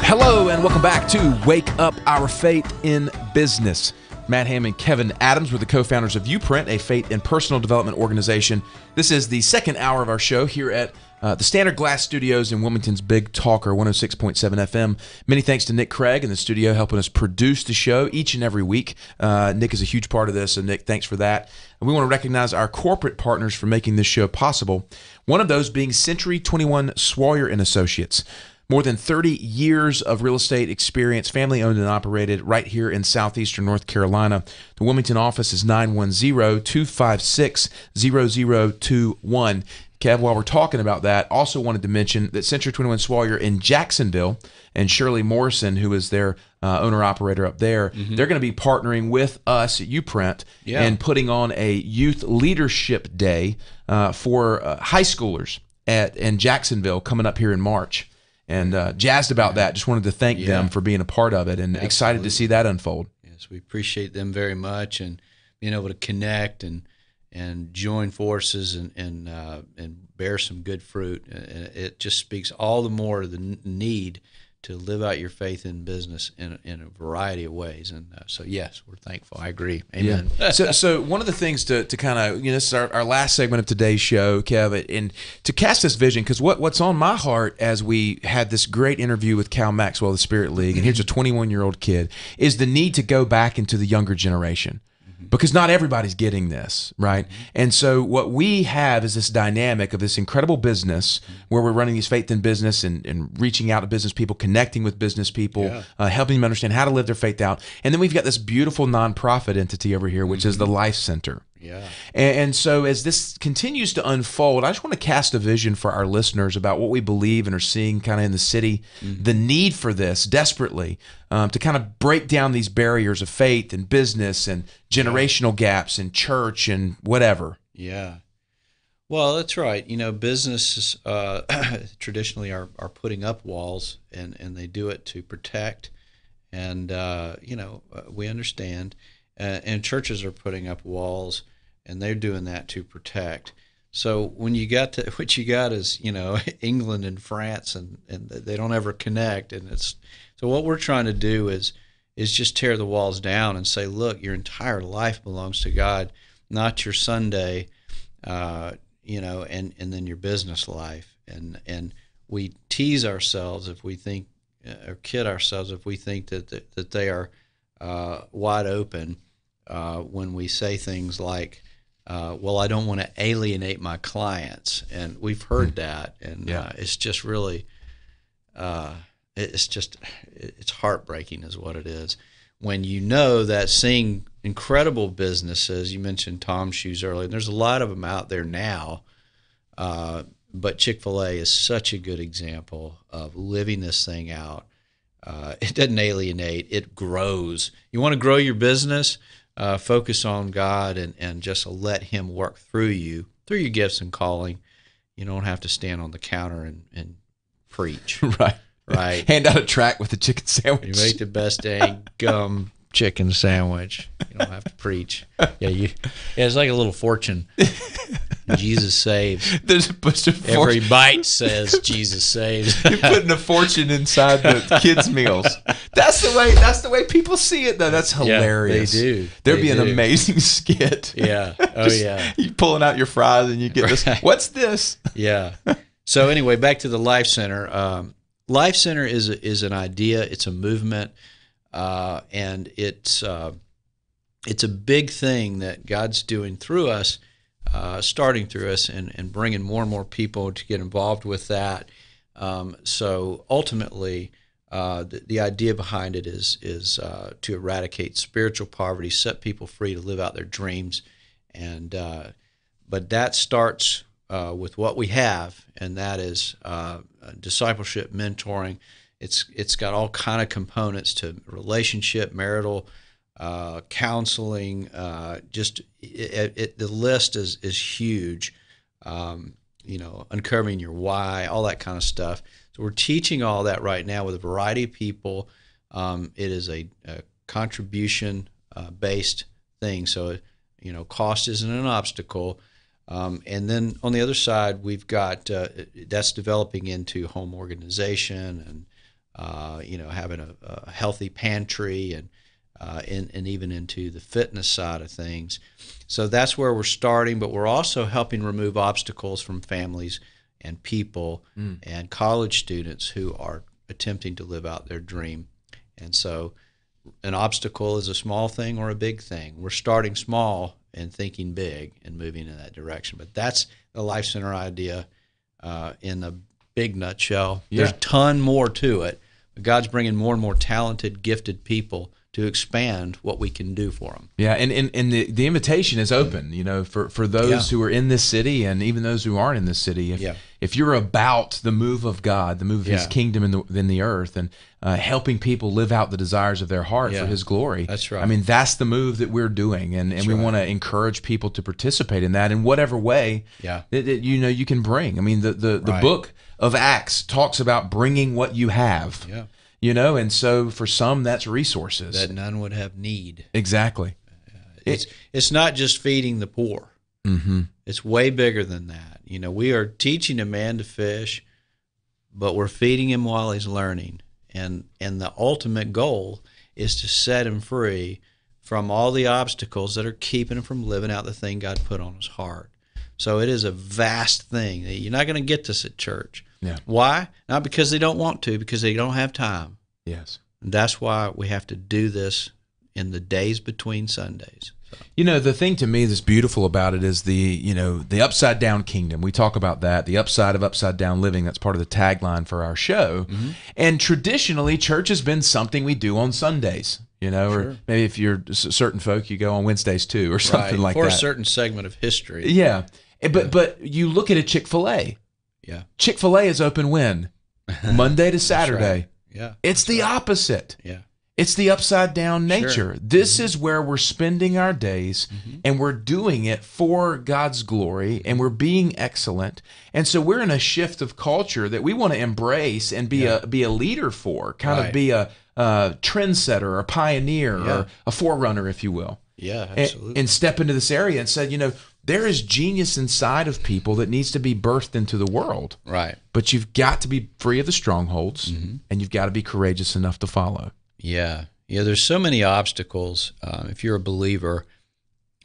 [SPEAKER 1] Hello and welcome back to Wake Up Our Faith in Business. Matt Ham and Kevin Adams were the co-founders of Uprint, a faith and personal development organization. This is the second hour of our show here at the Standard Glass Studios in Wilmington's Big Talker, 106.7 FM. Many thanks to Nick Craig in the studio helping us produce the show each and every week. Nick is a huge part of this, so Nick, thanks for that. And we want to recognize our corporate partners for making this show possible. One of those being Century 21 Swalyer and Associates. More than 30 years of real estate experience, family owned and operated right here in southeastern North Carolina. The Wilmington office is 910-256-0021. Kev, while we're talking about that, also wanted to mention that Century 21 Swalyer in Jacksonville and Shirley Morrison, who is their owner-operator up there, they're going to be partnering with us at Uprint and putting on a youth leadership day for high schoolers. in Jacksonville coming up here in March, and jazzed about that. Just wanted to thank them for being a part of it, and excited to see that unfold.
[SPEAKER 2] Yes, we appreciate them very much, and being able to connect and join forces and bear some good fruit. It just speaks all the more to the need to live out your faith in business in a variety of ways. And so, yes, we're thankful. I agree. Amen.
[SPEAKER 1] Yeah. So one of the things to kind of, this is our last segment of today's show, Kev, and to cast this vision, because what's on my heart as we had this great interview with Cal Maxwell, the Spirit League, and here's a 21-year-old kid, is the need to go back into the younger generation. Because not everybody's getting this, right? And so what we have is this dynamic of this incredible business where we're running these faith in business and reaching out to business people, connecting with business people, helping them understand how to live their faith out. And then we've got this beautiful nonprofit entity over here, which is the Life Center.
[SPEAKER 2] Yeah.
[SPEAKER 1] And so as this continues to unfold, I just want to cast a vision for our listeners about what we believe and are seeing kind of in the city, the need for this desperately, to kind of break down these barriers of faith and business and generational gaps in church and whatever.
[SPEAKER 2] Yeah. Well, that's right. Businesses traditionally are putting up walls, and they do it to protect. And, we understand. And churches are putting up walls, and they're doing that to protect. So when you got to what you got is England and France, and they don't ever connect. And so what we're trying to do is just tear the walls down and say, look, your entire life belongs to God, not your Sunday, and then your business life. And we tease ourselves if we think, or kid ourselves if we think that they are wide open. When we say things like, well, I don't want to alienate my clients. And we've heard that. And it's just really, it's heartbreaking is what it is. When you know that seeing incredible businesses, you mentioned Tom's Shoes earlier, and there's a lot of them out there now, but Chick-fil-A is such a good example of living this thing out. It doesn't alienate, it grows. You want to grow your business? Focus on God and just let Him work through you, through your gifts and calling. You don't have to stand on the counter and preach. Right.
[SPEAKER 1] Hand out a tract with a chicken sandwich.
[SPEAKER 2] You make the best dang gum chicken sandwich. You don't have to preach. It's like a little fortune. Jesus saves.
[SPEAKER 1] There's a bunch of
[SPEAKER 2] every bite says Jesus saves.
[SPEAKER 1] You're putting a fortune inside the kids' meals. That's the way people see it, though. That's hilarious.
[SPEAKER 2] Yeah, they do.
[SPEAKER 1] There'd be an amazing skit.
[SPEAKER 2] Yeah.
[SPEAKER 1] You pulling out your fries and you get this. What's this?
[SPEAKER 2] Yeah. So anyway, back to the Life Center. Life Center is an idea. It's a movement, and it's a big thing that God's doing through us. Starting through us and bringing more and more people to get involved with that. So ultimately, the idea behind it is to eradicate spiritual poverty, set people free to live out their dreams, but that starts with what we have, and that is discipleship, mentoring. It's got all kind of components to relationship, marital, counseling, the list is huge. Uncovering your why, all that kind of stuff. So we're teaching all that right now with a variety of people. It is a contribution based thing. So cost isn't an obstacle. And then on the other side, we've got that's developing into home organization and having a healthy pantry and even into the fitness side of things. So that's where we're starting, but we're also helping remove obstacles from families and people and college students who are attempting to live out their dream. And so an obstacle is a small thing or a big thing. We're starting small and thinking big and moving in that direction. But that's the Life Center idea in a big nutshell. Yeah. There's a ton more to it. But God's bringing more and more talented, gifted people to expand what we can do for them.
[SPEAKER 1] Yeah, and the invitation is open, for those who are in this city and even those who aren't in this city. if you're about the move of God, the move of His kingdom in the earth, and helping people live out the desires of their heart for His glory.
[SPEAKER 2] That's right.
[SPEAKER 1] I mean, that's the move that we're doing, and we want to encourage people to participate in that in whatever way that you can bring. I mean, the book of Acts talks about bringing what you have.
[SPEAKER 2] Yeah.
[SPEAKER 1] And so for some, that's resources
[SPEAKER 2] that none would have need.
[SPEAKER 1] Exactly.
[SPEAKER 2] It's not just feeding the poor.
[SPEAKER 1] Mm-hmm.
[SPEAKER 2] It's way bigger than that. We are teaching a man to fish, but we're feeding him while he's learning. And the ultimate goal is to set him free from all the obstacles that are keeping him from living out the thing God put on his heart. So it is a vast thing. You're not going to get this at church.
[SPEAKER 1] Yeah.
[SPEAKER 2] Why? Not because they don't want to, because they don't have time.
[SPEAKER 1] Yes.
[SPEAKER 2] And that's why we have to do this in the days between Sundays.
[SPEAKER 1] The thing to me that's beautiful about it is the upside down kingdom. We talk about that, the upside of upside down living. That's part of the tagline for our show. Mm-hmm. And traditionally, church has been something we do on Sundays, or maybe if you're certain folk, you go on Wednesdays too, or something like that.
[SPEAKER 2] For a certain segment of history.
[SPEAKER 1] Yeah. But you look at a Chick-fil-A.
[SPEAKER 2] Yeah.
[SPEAKER 1] Chick-fil-A is open when? Monday to Saturday.
[SPEAKER 2] Right. Yeah.
[SPEAKER 1] It's the opposite.
[SPEAKER 2] Yeah.
[SPEAKER 1] It's the upside down nature. This is where we're spending our days, and we're doing it for God's glory, and we're being excellent. And so we're in a shift of culture that we want to embrace and be a leader for, kind of be a trendsetter, a pioneer, or a forerunner, if you will.
[SPEAKER 2] Yeah, absolutely.
[SPEAKER 1] And step into this area and say, there is genius inside of people that needs to be birthed into the world.
[SPEAKER 2] Right.
[SPEAKER 1] But you've got to be free of the strongholds, and you've got to be courageous enough to follow.
[SPEAKER 2] Yeah. There's so many obstacles if you're a believer,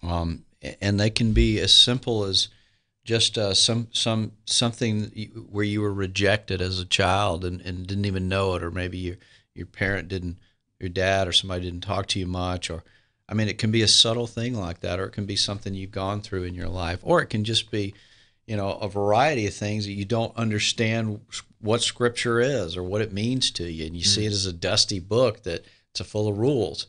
[SPEAKER 2] and they can be as simple as just something where you were rejected as a child and didn't even know it, or maybe your parent didn't, your dad or somebody didn't talk to you much, or it can be a subtle thing like that, or it can be something you've gone through in your life, or it can just be a variety of things that you don't understand what Scripture is or what it means to you, and you see it as a dusty book that's full of rules.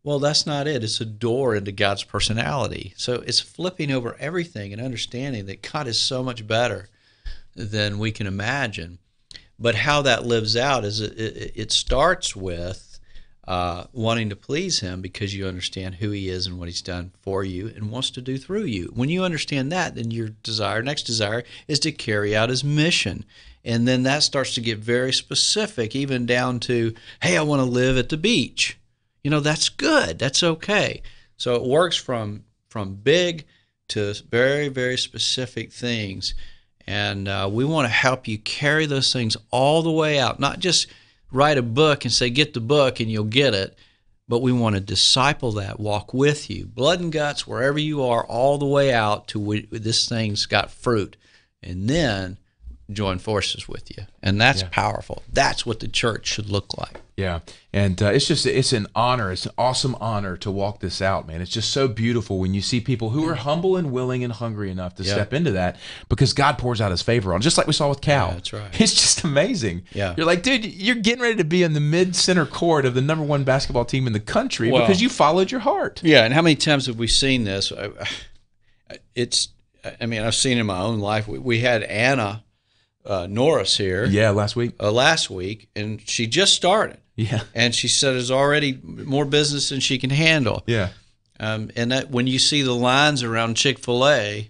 [SPEAKER 2] Well, that's not it. It's a door into God's personality. So it's flipping over everything and understanding that God is so much better than we can imagine. But how that lives out is it starts with wanting to please Him because you understand who He is and what He's done for you and wants to do through you. When you understand that, then your next desire is to carry out His mission. And then that starts to get very specific, even down to, hey, I want to live at the beach. That's good. That's okay. So it works from big to very, very specific things. And we want to help you carry those things all the way out, not just write a book and say, get the book and you'll get it. But we want to disciple that, walk with you, blood and guts, wherever you are, all the way out to this thing's got fruit. And then join forces with you. And that's powerful. That's what the church should look like.
[SPEAKER 1] Yeah. And it's an honor. It's an awesome honor to walk this out, man. It's just so beautiful when you see people who are humble and willing and hungry enough to step into that, because God pours out His favor on, just like we saw with Cal.
[SPEAKER 2] Yeah, that's right.
[SPEAKER 1] It's just amazing.
[SPEAKER 2] Yeah.
[SPEAKER 1] You're like, dude, you're getting ready to be in the mid-center court of the number one basketball team in the country because you followed your heart.
[SPEAKER 2] Yeah. And how many times have we seen this? I've seen it in my own life. We had Anna Norris here.
[SPEAKER 1] Yeah, last week,
[SPEAKER 2] and she just started.
[SPEAKER 1] Yeah,
[SPEAKER 2] and she said there's already more business than she can handle.
[SPEAKER 1] Yeah,
[SPEAKER 2] and that when you see the lines around Chick-fil-A,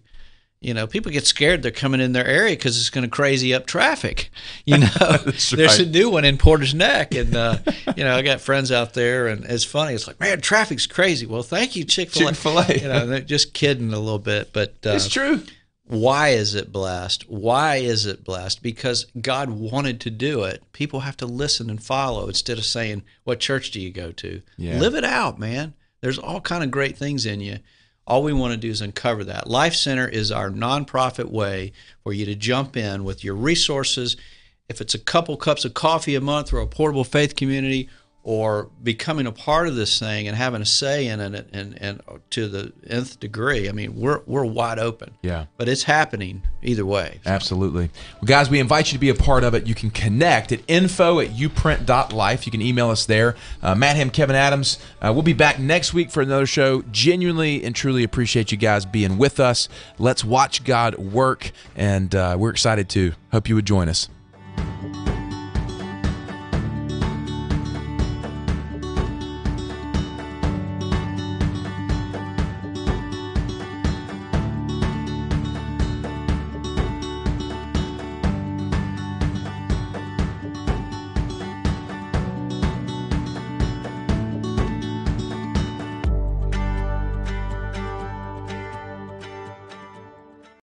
[SPEAKER 2] people get scared they're coming in their area because it's going to crazy up traffic.
[SPEAKER 1] That's
[SPEAKER 2] There's
[SPEAKER 1] right.
[SPEAKER 2] a new one in Porter's Neck, and I got friends out there, and it's funny. It's like, man, traffic's crazy. Well, thank you, Chick-fil-A.
[SPEAKER 1] Chick-fil-A.
[SPEAKER 2] They're just kidding a little bit, but
[SPEAKER 1] it's true.
[SPEAKER 2] Why is it blessed? Why is it blessed? Because God wanted to do it. People have to listen and follow instead of saying, what church do you go to?
[SPEAKER 1] Yeah.
[SPEAKER 2] Live it out, man. There's all kind of great things in you. All we want to do is uncover that. Life Center is our nonprofit way for you to jump in with your resources. If it's a couple cups of coffee a month or a portable faith community or becoming a part of this thing and having a say in it, and to the nth degree. I mean, we're wide open.
[SPEAKER 1] Yeah.
[SPEAKER 2] But it's happening either way.
[SPEAKER 1] Absolutely. Well, guys, we invite you to be a part of it. You can connect at info@uprint.life. You can email us there. Matt Ham, Kevin Adams. We'll be back next week for another show. Genuinely and truly appreciate you guys being with us. Let's watch God work, and we're excited to. Hope you would join us.